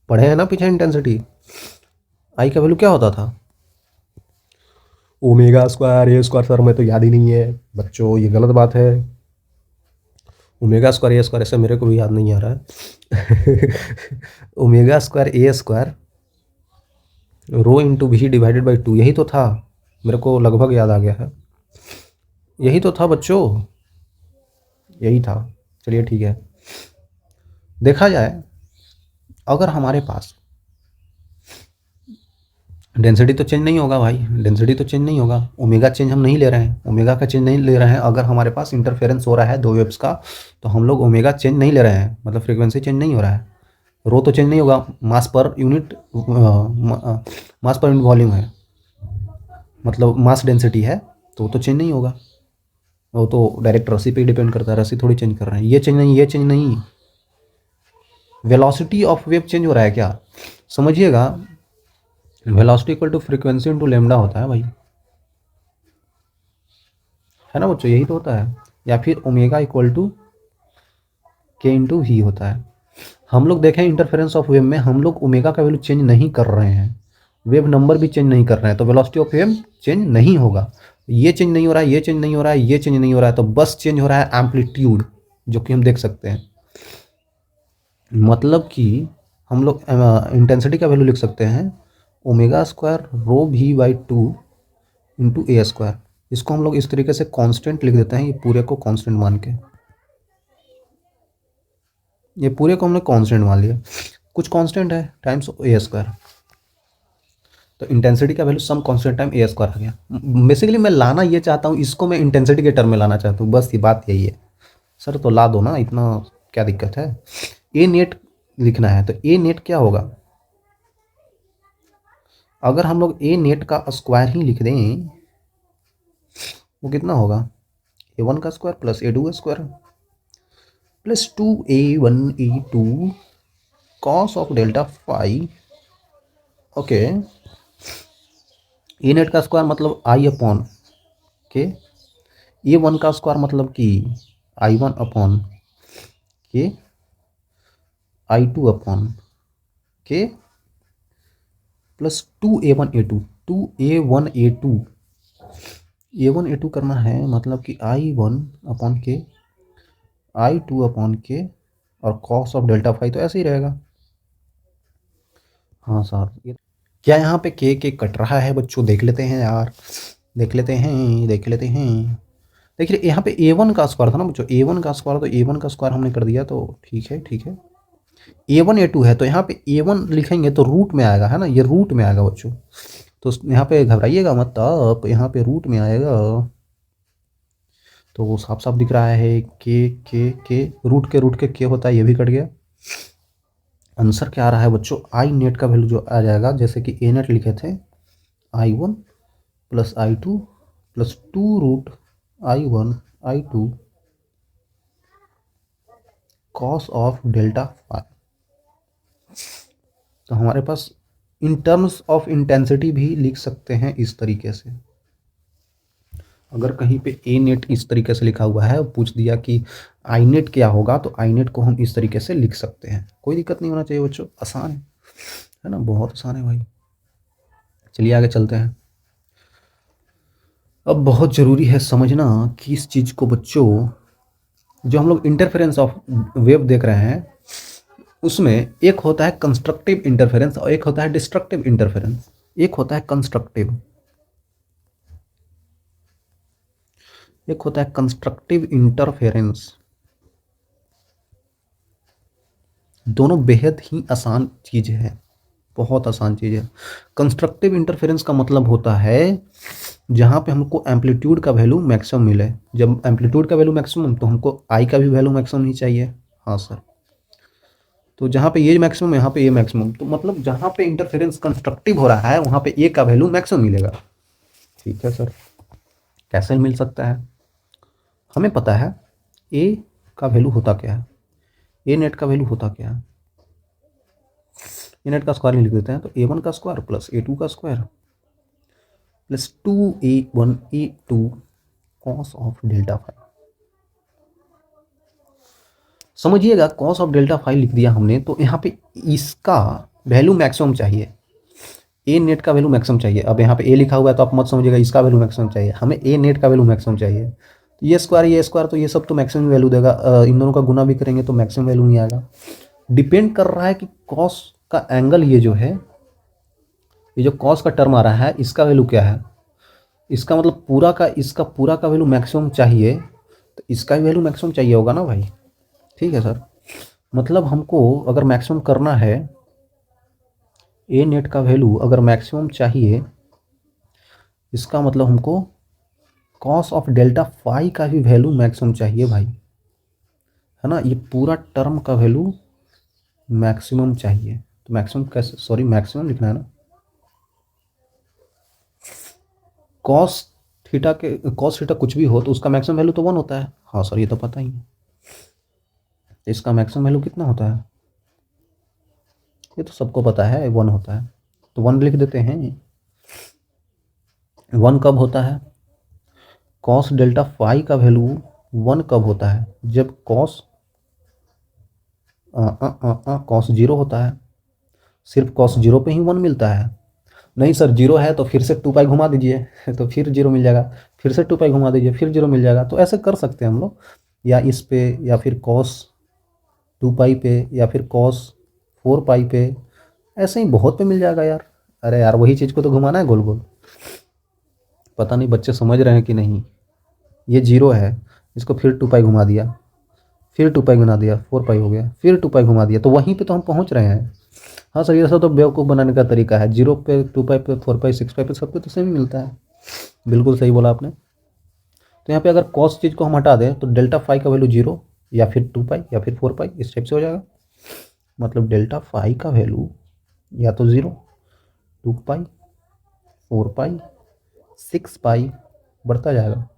पढ़े हैं ना पीछे। इंटेंसिटी आई का वैल्यू क्या होता था, omega square A square. Sir मैं तो याद ही नहीं है बच्चों, ये गलत बात है। ओमेगा स्क्वायर A स्क्वायर ऐसे मेरे को भी याद नहीं आ रहा है। Omega square A square rho into V divided by 2, यही तो था, मेरे को लगभग याद आ गया है। यही तो था बच्चों, यही था। चलिए ठीक है, देखा जाए अगर हमारे पास डेंसिटी तो चेंज नहीं होगा भाई, डेंसिटी तो चेंज नहीं होगा, ओमेगा चेंज हम नहीं ले रहे हैं, ओमेगा का चेंज नहीं ले रहे हैं। अगर हमारे पास इंटरफेरेंस हो रहा है दो वेव्स का, तो हम लोग ओमेगा चेंज नहीं ले रहे हैं, मतलब फ्रीक्वेंसी चेंज नहीं हो रहा है। रो तो चेंज नहीं होगा, मास पर यूनिट वॉल्यूम है, मतलब मास डेंसिटी है, तो वो तो चेंज नहीं होगा। वो तो डायरेक्ट रस्सी पे ही डिपेंड करता है, रस्सी थोड़ी चेंज कर रहे हैं। ये चेंज नहीं, ये चेंज नहीं, वेलोसिटी ऑफ वेव चेंज हो रहा है क्या, समझिएगा। Velocity equal to frequency into lambda होता है भाई, है ना बच्चों, यही तो होता है। या फिर ओमेगा इक्वल टू के इंटू वी होता है। हम लोग देखें इंटरफेरेंस ऑफ वेव में हम लोग ओमेगा का वैल्यू चेंज नहीं कर रहे हैं, वेव नंबर भी चेंज नहीं कर रहे हैं, तो वेलोसिटी ऑफ वेव चेंज नहीं होगा। ये चेंज नहीं हो रहा है, ये चेंज नहीं हो रहा है, ये चेंज नहीं हो रहा है, तो बस चेंज हो रहा है एम्पलीट्यूड, जो कि हम देख सकते हैं। मतलब कि हम लोग इंटेंसिटी का वैल्यू लिख सकते हैं omega square rho V by 2 into A square. इसको हम लोग इस तरीके से कांस्टेंट लिख देते हैं, ये पूरे को कांस्टेंट मान के, ये पूरे को हमने कांस्टेंट मान लिया, कुछ कांस्टेंट है टाइम्स A स्क्वायर, तो इंटेंसिटी का value some constant time A square आ गया। बेसिकली मैं लाना ये चाहता हूँ, इसको मैं इंटेंसिटी के टर्म में लाना चाहता हूँ, बस ये बात यही है। सर तो ला दो ना, इतना क्या दिक्कत है। ए नेट लिखना है तो ए नेट क्या होगा, अगर हम लोग ए नेट का स्क्वायर ही लिख दें वो कितना होगा, A1 का स्क्वायर प्लस A2 का square plus 2A1 A2 cos of delta phi. Okay, A net का स्क्वायर मतलब आई अपॉन के, A1 का स्क्वायर मतलब कि I1 अपॉन के, I2 अपॉन के plus 2A1 A2, 2A1 A2, A1 A2 करना है मतलब कि I1 अपॉन के, I2 अपॉन के और कॉस ऑफ डेल्टा फाई तो ऐसे ही रहेगा। हाँ सर, क्या यहाँ पे के कट रहा है बच्चों? देख लेते हैं यार, देख लेते हैं, देख लेते हैं। देखिए यहाँ पे A1 का स्क्वायर था ना बच्चों, A1 का स्क्वायर, तो A1 का स्क्वायर हमने कर दिया, तो ठीक है ठीक है। A1 A2 है तो यहाँ पे A1 लिखेंगे तो रूट में आएगा, है ना, ये रूट में आएगा बच्चों, तो यहाँ पे घबराइएगा मत आप, यहाँ पे रूट में आएगा। तो साफ साफ दिख रहा है के रूट के होता है, ये भी कट गया। आंसर क्या आ रहा है बच्चों? आई नेट का वैल्यू जो आ जाएगा, जैसे कि ए नेट लिखे थे, I1 plus I2 plus 2√I1 I2 cos of delta phi. तो हमारे पास इन टर्म्स ऑफ इंटेंसिटी भी लिख सकते हैं इस तरीके से। अगर कहीं पे ए नेट इस तरीके से लिखा हुआ है, पूछ दिया कि आई नेट क्या होगा, तो आई नेट को हम इस तरीके से लिख सकते हैं, कोई दिक्कत नहीं होना चाहिए बच्चों, आसान है ना, बहुत आसान है भाई। चलिए आगे चलते हैं। अब बहुत ज़रूरी है समझना कि इस चीज़ को बच्चों, जो हम लोग इंटरफेरेंस ऑफ वेव देख रहे हैं, उसमें एक होता है कंस्ट्रक्टिव इंटरफेरेंस और एक होता है डिस्ट्रक्टिव इंटरफेरेंस। एक होता है कंस्ट्रक्टिव, एक होता है कंस्ट्रक्टिव इंटरफेरेंस। दोनों बेहद ही आसान चीज़ है, बहुत आसान चीज़ है। कंस्ट्रक्टिव इंटरफेरेंस का मतलब होता है जहाँ पे हमको एम्पलीट्यूड का वैल्यू मैक्सिमम मिले। जब एम्पलीट्यूड का वैल्यू मैक्सिमम, तो हमको आई का भी वैल्यू मैक्सिमम ही चाहिए। हाँ सर, तो जहाँ पे ये मैक्सिमम, यहाँ पे ये मैक्सिमम, तो मतलब जहाँ पे इंटरफेरेंस कंस्ट्रक्टिव हो रहा है वहाँ पे ए का वैल्यू मैक्सिमम मिलेगा। ठीक है सर, कैसे मिल सकता है? हमें पता है ए का वैल्यू होता क्या है, ए नेट का वैल्यू होता क्या है। ए नेट का स्क्वायर ही लिख देते हैं, तो A1 का स्क्वायर प्लस A2 का square plus 2A1 A2 cos of delta phi. समझिएगा, कॉस ऑफ डेल्टा फाई लिख दिया हमने, तो यहाँ पे इसका वैल्यू मैक्सिमम चाहिए, ए नेट का वैल्यू मैक्सिमम चाहिए। अब यहाँ पे ए लिखा हुआ है तो आप मत समझिएगा इसका वैल्यू मैक्सिमम चाहिए, हमें ए नेट का वैल्यू मैक्सिमम चाहिए। तो ये स्क्वायर तो ये सब तो मैक्सिमम वैल्यू देगा, इन दोनों का गुना भी करेंगे तो मैक्सिमम वैल्यू नहीं आएगा। डिपेंड कर रहा है कि कॉस का एंगल, ये जो है, ये जो कॉस का टर्म आ रहा है, इसका वैल्यू क्या है। इसका मतलब पूरा का, इसका पूरा का वैल्यू मैक्सिमम चाहिए, तो इसका भी वैल्यू मैक्सिमम चाहिए होगा ना भाई। ठीक है सर, मतलब हमको अगर मैक्सिमम करना है, ए नेट का वैल्यू अगर मैक्सिमम चाहिए, इसका मतलब हमको कॉस ऑफ डेल्टा फाई का भी वैल्यू मैक्सिमम चाहिए भाई, है ना। ये पूरा टर्म का वैल्यू मैक्सिमम चाहिए, तो मैक्सिमम कैसे, सॉरी मैक्सिमम लिखना है ना, कॉस थीटा के, कॉस थीटा कुछ भी हो तो उसका मैक्सिमम वैल्यू तो 1 होता है। हाँ सर, ये तो पता ही है। इसका मैक्सिमम वैल्यू कितना होता है, ये तो सबको पता है, 1 होता है, तो 1 लिख देते हैं। 1 कब होता है, कॉस डेल्टा फाई का वैल्यू 1 कब होता है, जब कॉस कॉस 0 होता है। सिर्फ कॉस 0 पे ही 1 मिलता है। नहीं सर, 0 है तो फिर से 2 पाई घुमा दीजिए तो फिर 0 मिल जाएगा, फिर से 2 पाई घुमा दीजिए, फिर 0 मिल जाएगा। तो ऐसे कर सकते हैं हम लोग, या इस पे, या फिर कॉस 2 पाई पे, या फिर कॉस 4 पाई पे, ऐसे ही बहुत पे मिल जाएगा यार। अरे यार, वही चीज़ को तो घुमाना है गोल गोल। पता नहीं बच्चे समझ रहे हैं कि नहीं। ये 0 है, इसको फिर 2 पाई घुमा दिया, फिर 2 पाई घुमा दिया, 4 पाई हो गया, फिर 2 पाई घुमा दिया, तो वहीं पे तो हम पहुंच रहे हैं। हाँ सर, ये सब तो बेवकूफ़ बनाने का तरीका है। 0 पे, 2 पाई पे, 4 पाई, 6 पाई पे, सब पे तो सेम ही मिलता है। बिल्कुल सही बोला आपने। तो यहाँ पे अगर कॉस चीज़ को हम हटा दें तो डेल्टा फाई का वैल्यू 0, या फिर 2 पाई, या फिर 4 पाई, इस टाइप से हो जाएगा। मतलब डेल्टा फाई का वैल्यू या तो 0, 2 पाई, 4 पाई, 6 पाई, बढ़ता जाएगा।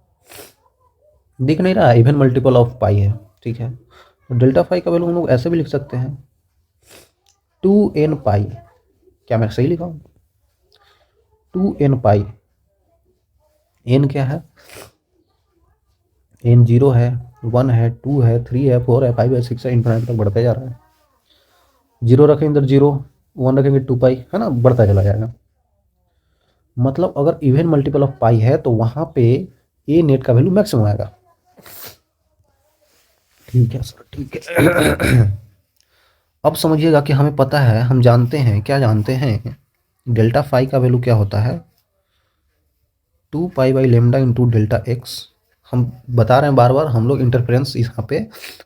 दिख नहीं रहा, इवन मल्टीपल ऑफ पाई है, ठीक है। तो डेल्टा फाई का वैल्यू हम लोग ऐसे भी लिख सकते हैं 2n पाई। क्या मैं सही लिखा हूँ? 2n पाई। एन क्या है? एन 0 है, 1 है, 2 है, 3 है, 4 है, 5 है, 6 है, इन्फिनिट तक बढ़ते जा रहा है। 0 रखेंगे इधर 0, 1 रखेंगे 2 पाई, है ना, बढ़ता चला जाएगा। मतलब अगर इवन मल्टीपल ऑफ पाई है तो वहां पे ए नेट का वैल्यू मैक्सिमम आएगा। ठीक है सर, ठीक है। अब समझिएगा कि हमें पता है, हम जानते हैं, क्या जानते हैं, डेल्टा फाई का वैल्यू क्या होता है? 2 पाई/λ इंटू डेल्टा एक्स। हम बता रहे हैं बार बार, हम लोग इंटरफेरेंस यहाँ पे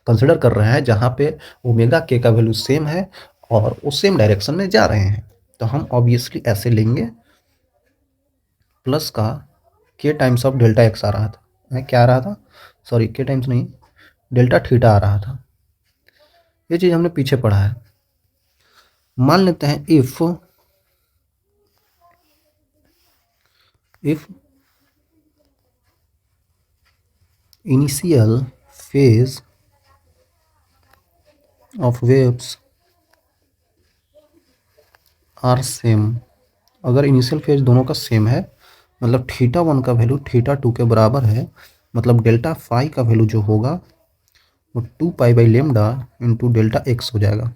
कंसिडर कर रहे हैं जहाँ पे ओमेगा के का वैल्यू सेम है और वो सेम डायरेक्शन में जा रहे हैं। तो हम ऑब्वियसली ऐसे लेंगे, प्लस का के टाइम्स ऑफ डेल्टा एक्स आ रहा था, क्या आ रहा था, सॉरी के टाइम्स नहीं, डेल्टा थीटा आ रहा था। ये चीज़ हमने पीछे पढ़ा है। मान लेते हैं if initial phase of waves are same. अगर इनिशियल फेज दोनों का सेम है, मतलब θ1 का वैल्यू θ2 के बराबर है, मतलब डेल्टा फाई का वैल्यू जो होगा वो 2 पाई/λ इंटू डेल्टा एक्स हो जाएगा।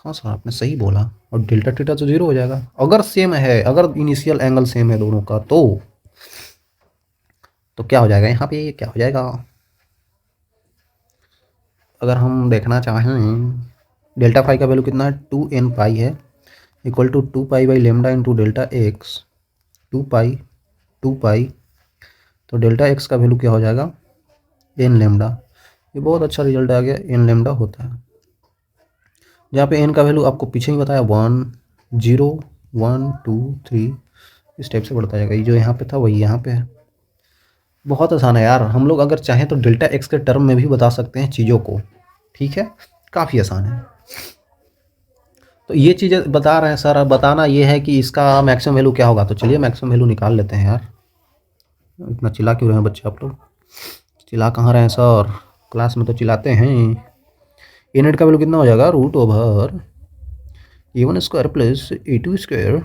हाँ सर आपने सही बोला। और डेल्टा थीटा तो 0 हो जाएगा अगर सेम है, अगर इनिशियल एंगल सेम है दोनों का, तो क्या हो जाएगा यहाँ पे, क्या हो जाएगा? अगर हम देखना चाहें, डेल्टा फाई का वैल्यू कितना है, 2n पाई है, equal to 2 pi into delta x, 2 pi 2 pi, तो डेल्टा एक्स का वैल्यू क्या हो जाएगा, n λ। ये बहुत अच्छा रिजल्ट आ गया, n λ होता है। जहाँ पे n का वैल्यू आपको पीछे ही बताया 1 0 1 2 3, इस टाइप से बढ़ता जाएगा। ये जो यहाँ पे था वही यहाँ पे है। बहुत आसान है यार, हम लोग अगर चाहें तो डेल्टा एक्स के टर्म में भी बता सकते हैं चीज़ों को, ठीक है, काफ़ी आसान है। तो ये चीज़ें बता रहे हैं सर, अब बताना ये है कि इसका मैक्सिमम वैल्यू क्या होगा। तो चलिए मैक्सिमम वैल्यू निकाल लेते हैं यार। इतना चिल्ला क्यों रहे हैं बच्चे आप लोग? चिल्ला कहाँ रहे हैं सर, क्लास में तो चिल्लाते हैं। ए नेट का वैल्यू कितना हो जाएगा, √A1² plus A2²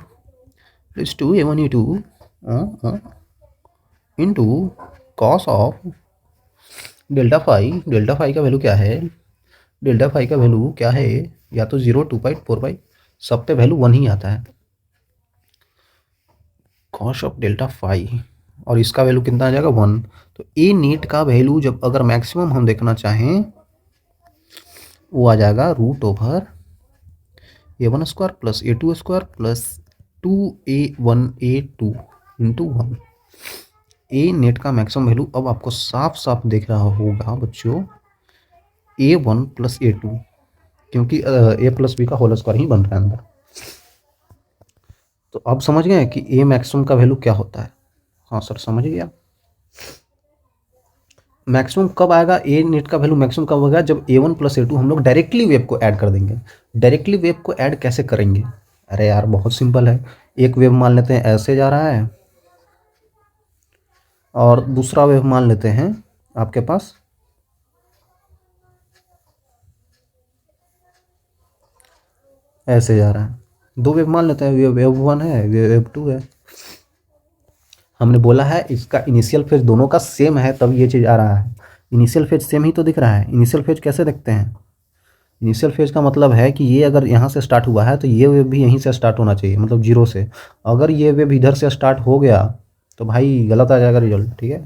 plus 2A1 A2 into cos of delta phi. Delta phi का वैल्यू क्या है, डेल्टा फाई का वैल्यू क्या है, या तो 0 2 पाई 4 पाई, सब पे वैल्यू 1 ही आता है। कॉस ऑफ डेल्टा फाई और इसका वैल्यू कितना आ जाएगा 1। तो ए नीट का वैल्यू जब अगर मैक्सिमम हम देखना चाहें, वो आ जाएगा √A1² plus A2² plus 2A1 A2 into 1। ए नेट का मैक्सिमम वैल्यू अब आपको साफ साफ दिख रहा होगा बच्चों, A1 प्लस A2, क्योंकि A+B का होल स्क्वायर ही बन रहा है अंदर। तो अब समझ गए कि ए मैक्सिमम का वैल्यू क्या होता है? हाँ सर समझ गया। मैक्सिमम कब आएगा, ए नेट का वैल्यू मैक्सिमम कब होगा, जब A1 प्लस A2 हम लोग डायरेक्टली वेव को ऐड कर देंगे। डायरेक्टली वेव को ऐड कैसे करेंगे? अरे यार बहुत सिंपल है। एक वेव मान लेते हैं ऐसे जा रहा है, और दूसरा वेव मान लेते हैं आपके पास ऐसे जा रहा है। दो वेव मान लेते हैं, वेव 1 है, वेव 2 है। हमने बोला है इसका इनिशियल फेज दोनों का सेम है तब ये चीज़ आ रहा है। इनिशियल फेज सेम ही तो दिख रहा है। इनिशियल फेज कैसे देखते हैं? इनिशियल फेज का मतलब है कि ये अगर यहाँ से स्टार्ट हुआ है तो ये वेव भी यहीं से स्टार्ट होना चाहिए, मतलब 0 से। अगर ये वेव इधर से स्टार्ट हो गया तो भाई गलत आ जाएगा रिजल्ट, ठीक है।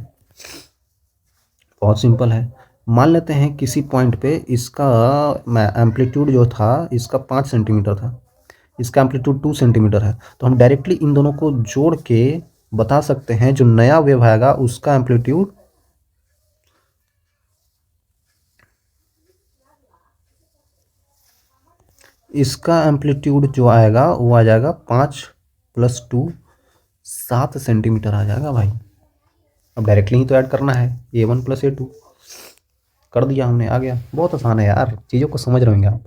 बहुत सिंपल है। मान लेते हैं किसी पॉइंट पे इसका एम्पलीट्यूड जो था इसका 5 सेंटीमीटर था, इसका एम्पलीट्यूड 2 सेंटीमीटर है। तो हम डायरेक्टली इन दोनों को जोड़ के बता सकते हैं जो नया वेव आएगा उसका एम्पलीट्यूड इसका एम्पलीट्यूड जो आएगा वो आ जाएगा 5 + 2 7 सेंटीमीटर आ जाएगा भाई। अब डायरेक्टली ही तो ऐड करना है, A1 + A2 कर दिया हमने, आ गया। बहुत आसान है यार, चीज़ों को समझ रहे होंगे आप।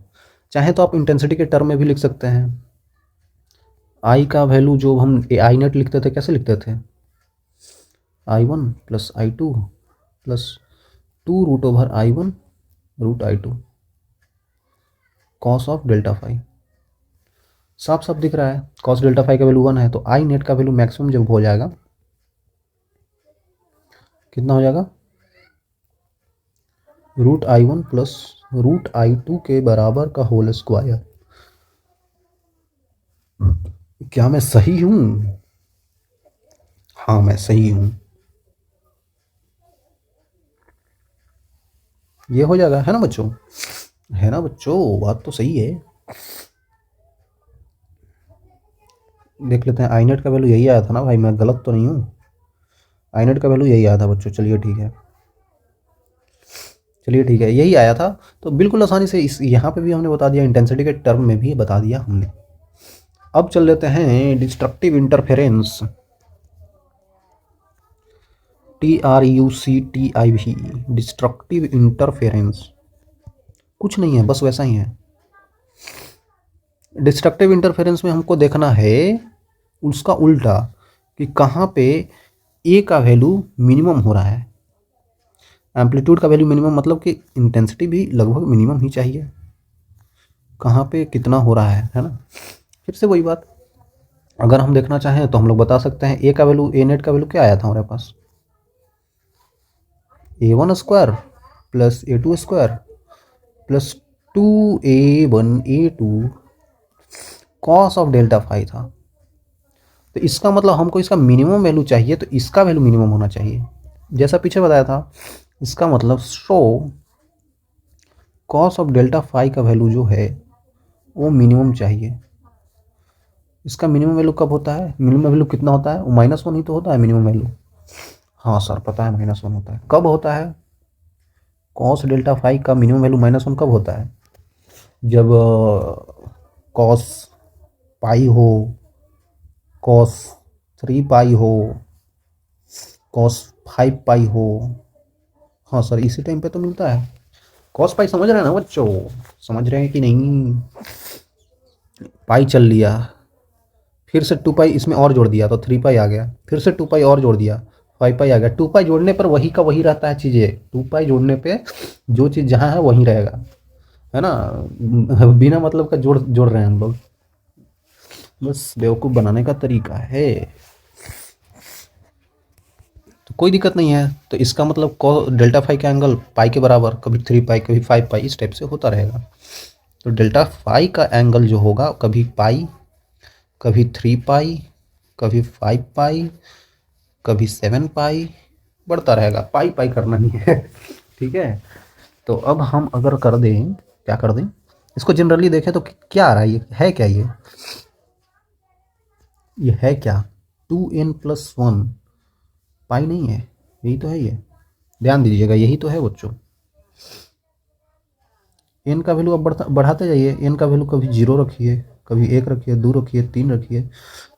चाहे तो आप इंटेंसिटी के टर्म में भी लिख सकते हैं। आई का वैल्यू जो हम आई नेट लिखते थे कैसे लिखते थे, I1 + I2 plus 2√/i1 root i2 cos of delta phi. साफ साफ दिख रहा है कॉस डेल्टा फाई का वैल्यू 1 है, तो आई नेट का वैल्यू मैक्सिमम जब हो जाएगा कितना हो जाएगा, √i1 प्लस √i2 के बराबर का होल स्क्वायर। क्या मैं सही हूं? हाँ मैं सही हूं। ये हो जाएगा, है ना बच्चों? है ना बच्चों? बात तो सही है। देख लेते हैं आई नेट का वैल्यू यही आया था ना भाई, मैं गलत तो नहीं हूँ? आई नेट का वैल्यू यही आया था बच्चों। चलिए ठीक है, चलिए ठीक है, यही आया था। तो बिल्कुल आसानी से इस यहाँ पे भी हमने बता दिया, इंटेंसिटी के टर्म में भी बता दिया हमने। अब चल लेते हैं destructive interference, TRUCTIV, destructive interference. कुछ नहीं है, बस वैसा ही है। डिस्ट्रक्टिव इंटरफेरेंस में हमको देखना है उसका उल्टा, कि कहाँ पे ए का वैल्यू मिनिमम हो रहा है। एम्पलीट्यूड का वैल्यू मिनिमम मतलब कि इंटेंसिटी भी लगभग मिनिमम ही चाहिए। कहाँ पे कितना हो रहा है ना? फिर से वही बात, अगर हम देखना चाहें तो हम लोग बता सकते हैं ए का वैल्यू, ए नेट का वैल्यू क्या आया था हमारे पास, a1² plus a2² plus 2a1 a2 cos of delta phi था। तो इसका मतलब हमको इसका मिनिमम वैल्यू चाहिए, तो इसका वैल्यू मिनिमम होना चाहिए, जैसा पीछे बताया था। इसका मतलब show cos of delta phi का वैल्यू जो है वो मिनिमम चाहिए। इसका मिनिमम वैल्यू कब होता है? मिनिमम वैल्यू कितना होता है? वो -1 ही तो होता है मिनिमम वैल्यू। हाँ सर पता है, -1 होता है। कब होता है कॉस डेल्टा फाई का मिनिमम वैल्यू -1 कब होता है? जब कॉस पाई हो, कॉस 3 पाई हो, कॉस 5 पाई हो। हाँ सर इसी टाइम पे तो मिलता है। कॉस पाई समझ रहे हैं ना बच्चों? समझ रहे हैं कि नहीं? पाई चल लिया, फिर से 2 पाई इसमें और जोड़ दिया तो 3 पाई आ गया, फिर से 2 पाई और जोड़ दिया 5 पाई आ गया। 2 पाई जोड़ने पर वही का वही रहता है चीज़ें। 2 पाई जोड़ने पे जो चीज़ जहाँ है वहीं रहेगा, है ना? बिना मतलब का जोड़ जोड़ रहे हैं हम लोग, बस बेवकूफ़ बनाने का तरीका है। तो कोई दिक्कत नहीं है। तो इसका मतलब डेल्टा फाई का एंगल पाई के बराबर, कभी 3 पाई कभी 5 पाई, इस टाइप से होता रहेगा। तो डेल्टा फाई का एंगल जो होगा कभी पाई, कभी 3 पाई, कभी 5 पाई, कभी 7 पाई, बढ़ता रहेगा। पाई पाई करना ही है। ठीक है। तो अब हम अगर कर दें, क्या कर दें, इसको जनरली देखें तो क्या आ रहा है? ये है क्या? ये है क्या? 2n+1 पाई नहीं है, यही तो है ये। ध्यान दीजिएगा, यही तो है बच्चों। एन का वैल्यू अब बढ़ाते जाइए। एन का वैल्यू कभी 0 रखिए, कभी 1 रखिए, 2 रखिए, 3 रखिए।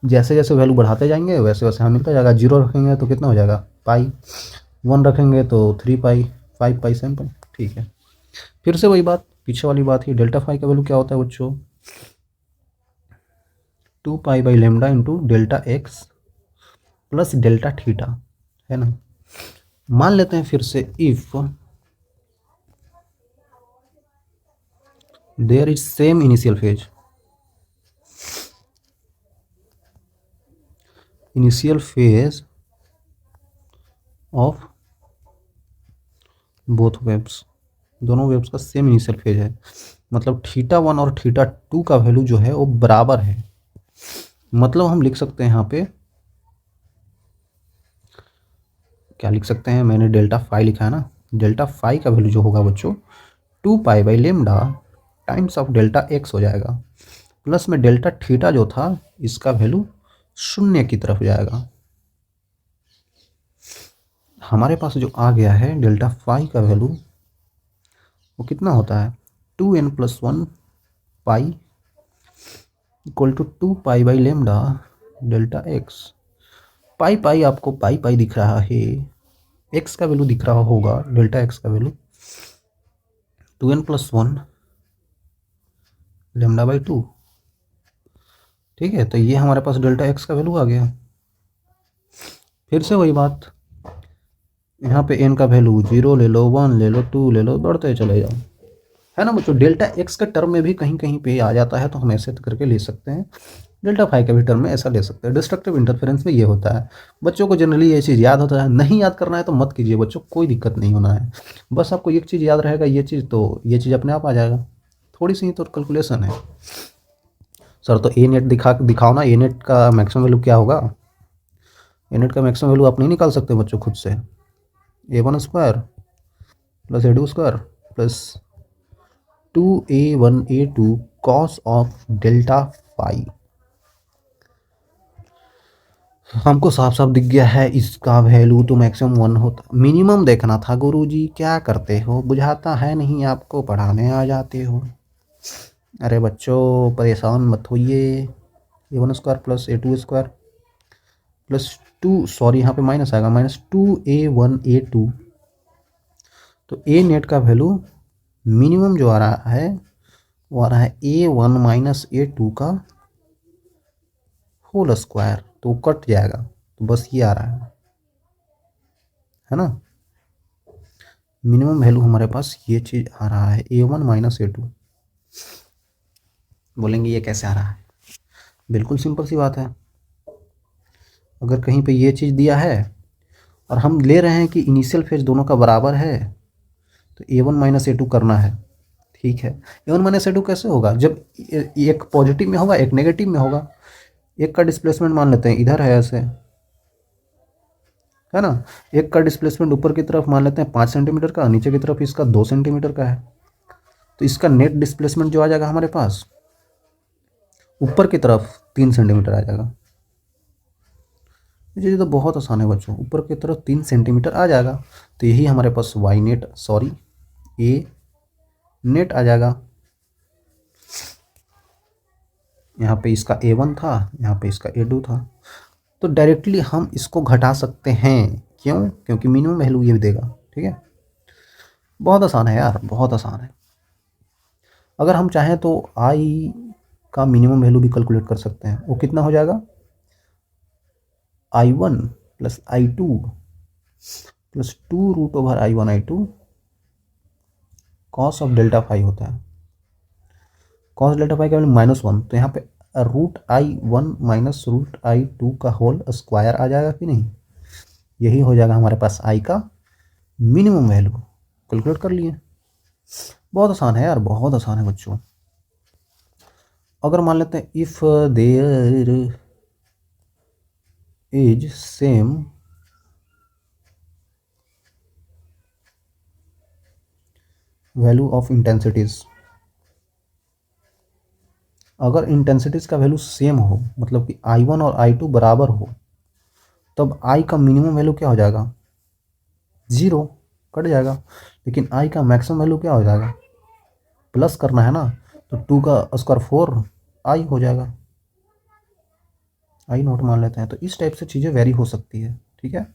जैसे जैसे वैल्यू बढ़ाते जाएंगे वैसे वैसे हमें मिलता जाएगा। 0 रखेंगे तो कितना हो जाएगा? पाई। 1 रखेंगे तो 3 पाई, 5 पाई, 7 पाई। ठीक है, फिर से वही बात, पीछे वाली बात ही। डेल्टा फाई का वैल्यू क्या होता है बच्चों? 2 pi into delta x plus delta theta, है ना? मान लेते हैं फिर से, if there is same initial phase, initial phase of both waves, दोनों वेव्स का सेम इनिशियल फेज है, मतलब θ1 और θ2 का वैल्यू जो है वो बराबर है। मतलब हम लिख सकते हैं यहाँ पे, क्या लिख सकते हैं, मैंने डेल्टा फाई लिखा है ना, डेल्टा फाई का वैल्यू जो होगा बच्चों 2 पाई/λ टाइम्स ऑफ डेल्टा एक्स हो जाएगा, प्लस में डेल्टा थीटा जो था इसका वैल्यू 0 की तरफ जाएगा। हमारे पास जो आ गया है डेल्टा फाई का वैल्यू, वो कितना होता है? 2n+1 pi equal to 2 pi delta x. Pi pi आपको पाई पाई दिख रहा है, एक्स का वैल्यू दिख रहा होगा, डेल्टा एक्स का वैल्यू 2n+1 λ/2। ठीक है, तो ये हमारे पास डेल्टा एक्स का वैल्यू आ गया। फिर से वही बात, यहाँ पे एन का वैल्यू 0 ले लो, 1 ले लो, 2 ले लो, बढ़ते चले जाओ, है ना बच्चों। डेल्टा एक्स के टर्म में भी कहीं कहीं पे आ जाता है, तो हम ऐसे करके ले सकते हैं। डेल्टा फाई के भी टर्म में ऐसा ले सकते हैं। डिस्ट्रक्टिव इंटरफेरेंस में ये होता है। बच्चों को जनरली ये चीज़ याद होता है, नहीं याद करना है तो मत कीजिए बच्चों, कोई दिक्कत नहीं होना है। बस आपको एक चीज़ याद रहेगा, ये चीज़, तो ये चीज़ अपने आप आ जाएगा। थोड़ी सी तो कैलकुलेशन है। सर तो ए नेट दिखाओ ना, ए नेट का मैक्सिमम वैल्यू क्या होगा। ए नेट का मैक्सिमम वैल्यू आप नहीं निकाल सकते बच्चों खुद से। A1 square plus A2 square plus 2A1A2 cos of delta phi. हमको साफ साफ दिख गया है इसका वैल्यू तो मैक्सिमम 1 होता। मिनिमम देखना था गुरुजी, क्या करते हो, बुझाता है नहीं आपको, पढ़ाने आ जाते हो। अरे बच्चों परेशान मत होइए। A1 square plus A2 square plus 2, sorry यहाँ पे माइनस आएगा, माइनस 2A1A2। तो ए नेट का वैल्यू मिनिमम जो आ रहा है वो आ रहा है A1 माइनस A2 का होल स्क्वायर, तो वो कट जाएगा, तो बस ये आ रहा है ना। मिनिमम वैल्यू हमारे पास ये चीज़ आ रहा है A1 माइनस A2। बोलेंगे ये कैसे आ रहा है, बिल्कुल सिंपल सी बात है। अगर कहीं पे ये चीज़ दिया है और हम ले रहे हैं कि इनिशियल फेज दोनों का बराबर है, तो A1 माइनस A2 करना है, ठीक है। A1 माइनस A2 कैसे होगा, जब एक पॉजिटिव में होगा एक नेगेटिव में होगा। एक का डिस्प्लेसमेंट मान लेते हैं इधर है ऐसे, है ना। एक का डिस्प्लेसमेंट ऊपर की तरफ मान लेते हैं 5 सेंटीमीटर का, नीचे की तरफ इसका 2 सेंटीमीटर का है। तो इसका नेट डिस्प्लेसमेंट जो आ जाएगा हमारे पास ऊपर की तरफ 3 सेंटीमीटर आ जाएगा। ये तो बहुत आसान है बच्चों, ऊपर की तरफ 3 सेंटीमीटर आ जाएगा, तो यही हमारे पास वाई नेट, सॉरी ए नेट आ जाएगा। यहाँ पे इसका A1 था, यहाँ पे इसका A2 था, तो डायरेक्टली हम इसको घटा सकते हैं। क्यों, क्योंकि मिनिमम वैल्यू ये देगा, ठीक है। बहुत आसान है यार, बहुत आसान है। अगर हम चाहें तो आई का मिनिमम वैल्यू भी कैलकुलेट कर सकते हैं। वो कितना हो जाएगा, I1 plus I2 plus 2√I1I2 cos of delta phi होता है। कॉस डेल्टा फाई का वैल्यू -1, तो यहाँ पे √I1 माइनस √I2 का होल स्क्वायर आ जाएगा कि नहीं। यही हो जाएगा हमारे पास आई का मिनिमम वैल्यू। कैलकुलेट कर लिए, बहुत आसान है यार, बहुत आसान है बच्चों। अगर मान लेते हैं if there is same value of intensities, अगर इंटेंसिटीज का वैल्यू सेम हो, मतलब कि I1 और I2 बराबर हो, तब आई का मिनिमम वैल्यू क्या हो जाएगा, 0, कट जाएगा। लेकिन आई का मैक्सिमम वैल्यू क्या हो जाएगा, प्लस करना है ना, तो 2 का स्क्वायर 4 आई हो जाएगा, आई नोट मान लेते हैं। तो इस टाइप से चीज़ें वेरी हो सकती है, ठीक है।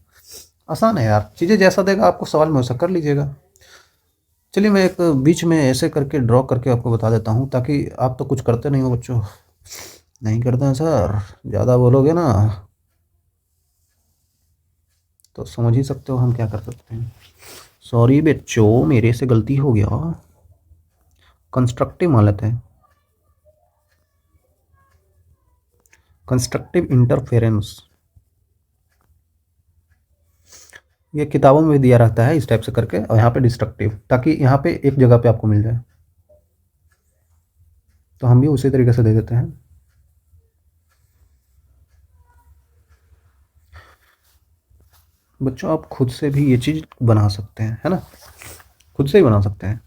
आसान है यार, चीज़ें जैसा देगा आपको सवाल में वैसा कर लीजिएगा। चलिए मैं एक बीच में ऐसे करके ड्रॉ करके आपको बता देता हूँ, ताकि आप तो कुछ करते नहीं हो बच्चों। नहीं करते हैं सर, ज़्यादा बोलोगे ना तो समझ ही सकते हो हम क्या कर सकते हैं। सॉरी बच्चों, मेरे से गलती हो गया। कंस्ट्रक्टिव मान लेते हैं, कंस्ट्रक्टिव इंटरफेरेंस, ये किताबों में भी दिया रहता है इस टाइप से करके, और यहाँ पे डिस्ट्रक्टिव, ताकि यहाँ पे एक जगह पे आपको मिल जाए, तो हम भी उसी तरीके से दे देते हैं। बच्चों आप खुद से भी ये चीज़ बना सकते हैं, है ना, खुद से ही बना सकते हैं।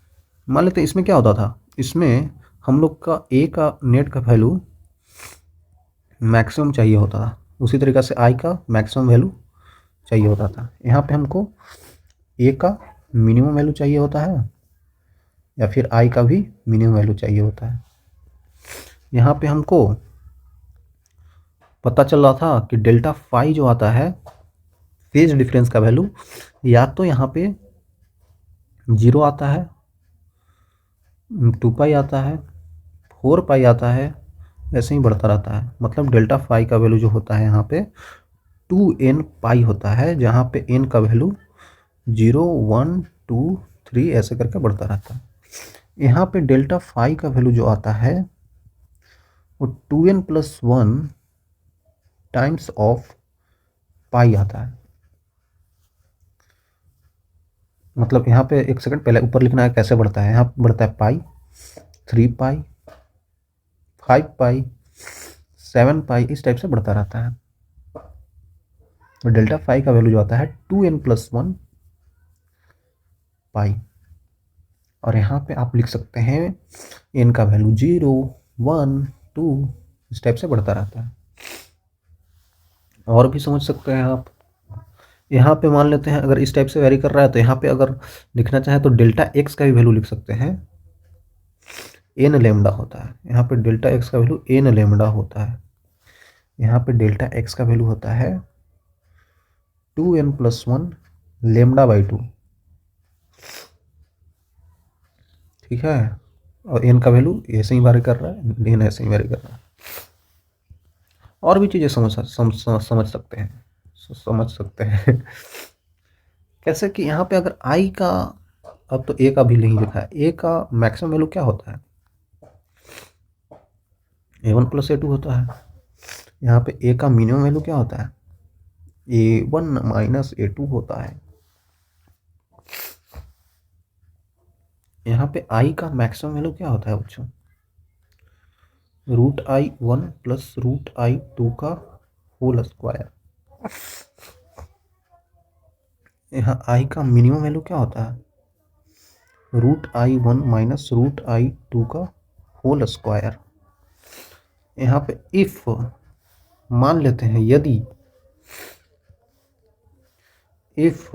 मान लेते हैं इसमें क्या होता था, इसमें हम लोग का ए का नेट का वैल्यू मैक्सिमम चाहिए होता था, उसी तरीके से आई का मैक्सिमम वैल्यू चाहिए होता था। यहाँ पे हमको ए का मिनिमम वैल्यू चाहिए होता है, या फिर आई का भी मिनिमम वैल्यू चाहिए होता है। यहाँ पे हमको पता चल रहा था कि डेल्टा फाई जो आता है फेज डिफरेंस का वैल्यू, या तो यहाँ पे 0 आता है, 2 पाई आता है, 4 पाई आता है, ऐसे ही बढ़ता रहता है। मतलब डेल्टा फाई का वैल्यू जो होता है यहाँ पे 2n पाई होता है, जहाँ पे n का वैल्यू 0 1 2 3 ऐसे करके बढ़ता रहता है। यहाँ पे डेल्टा फाई का वैल्यू जो आता है वो 2n+1 टाइम्स ऑफ पाई आता है। मतलब यहाँ पे एक सेकंड पहले ऊपर लिखना है कैसे बढ़ता है। यहाँ बढ़ता है पाई, 3 पाई, 5 पाई, 7 पाई, इस टाइप से बढ़ता रहता है। तो डेल्टा फाई का वैल्यू जो आता है 2n+1 पाई। और यहाँ पे आप लिख सकते हैं एन का वैल्यू 0 1 2 इस टाइप से बढ़ता रहता है। और भी समझ सकते हैं आप। यहाँ पे मान लेते हैं अगर इस टाइप से वेरी कर रहा है तो यहाँ पे अगर लिखना चाहे तो डेल्टा एक्स का भी वैल्यू लिख सकते हैं, एन लेमडा होता है। यहाँ पे डेल्टा एक्स का वैल्यू एन लेमडा होता है। यहाँ पे डेल्टा एक्स का वैल्यू होता है 2n+1 लेमडा/2, ठीक है। और एन का वैल्यू ऐसे ही वेरी कर रहा है, एन ऐसे ही वेरी कर रहा है। और भी चीज़ें समझ सकते हैं कैसे कि यहाँ पे अगर आई का, अब तो ए का भी नहीं लिखा है, ए का मैक्सिमम वैल्यू क्या होता है, a1+a2 होता है। यहाँ पे ए का मिनिमम वैल्यू क्या होता है, a1 - a2 होता है। यहाँ पे आई का मैक्सिमम वैल्यू क्या होता है बच्चों, √i1 + √i2 का होल स्क्वायर। यहाँ आई का मिनिमम वैल्यू क्या होता है, √i1 - √i2 का होल स्क्वायर। यहाँ पे इफ मान लेते हैं यदि इफ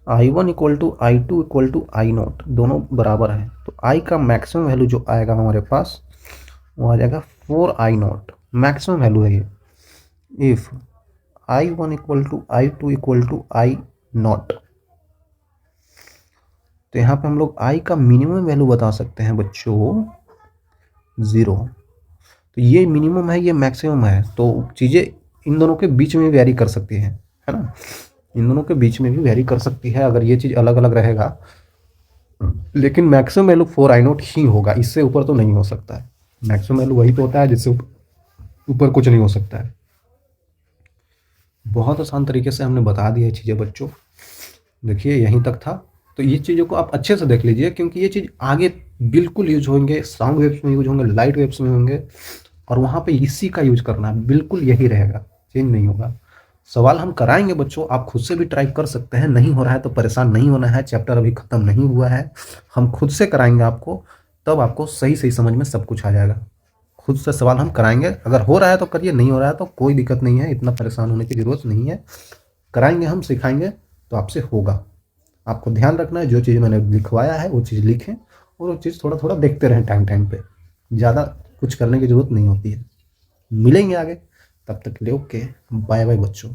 i1 = i2 = i0 दोनों बराबर हैं तो i का मैक्सिमम वैल्यू जो आएगा हमारे पास वो आ जाएगा 4i0, मैक्सिमम वैल्यू है ये। इफ i1 = i2 = i0 तो यहाँ पे हम लोग i का मिनिमम वैल्यू बता सकते हैं बच्चों 0। तो ये मिनिमम है, ये मैक्सिमम है, तो चीज़ें इन दोनों के बीच में वेरी कर सकती है ना, इन दोनों के बीच में भी वेरी कर सकती है अगर ये चीज़ अलग अलग रहेगा। लेकिन मैक्सिमम वैल्यू 4i0 ही होगा, इससे ऊपर तो नहीं हो सकता है। मैक्सिमम वैल्यू वही तो होता है जिससे ऊपर कुछ नहीं हो सकता है। बहुत आसान तरीके से हमने बता दिया ये चीज़ें बच्चों। देखिए यहीं तक था, तो ये चीज़ों को आप अच्छे से देख लीजिए क्योंकि ये चीज़ आगे बिल्कुल यूज होंगे, साउंड वेव्स में यूज होंगे, लाइट वेव्स में होंगे, और वहाँ पे इसी का यूज करना है, बिल्कुल यही रहेगा, चेंज नहीं होगा। सवाल हम कराएंगे बच्चों, आप खुद से भी ट्राई कर सकते हैं। नहीं हो रहा है तो परेशान नहीं होना है, चैप्टर अभी ख़त्म नहीं हुआ है, हम खुद से कराएंगे आपको, तब आपको सही सही समझ में सब कुछ आ जाएगा। खुद से सवाल हम कराएंगे, अगर हो रहा है तो करिए, नहीं हो रहा है तो कोई दिक्कत नहीं है, इतना परेशान होने की ज़रूरत नहीं है। कराएंगे हम, सिखाएंगे तो आपसे होगा। आपको ध्यान रखना है जो चीज़ मैंने लिखवाया है वो चीज़ लिखें और वो चीज़ थोड़ा थोड़ा देखते रहें टाइम टाइम पे, ज़्यादा कुछ करने की ज़रूरत नहीं होती है। मिलेंगे आगे, तब तक के लिए ओके, बाय बाय बच्चों।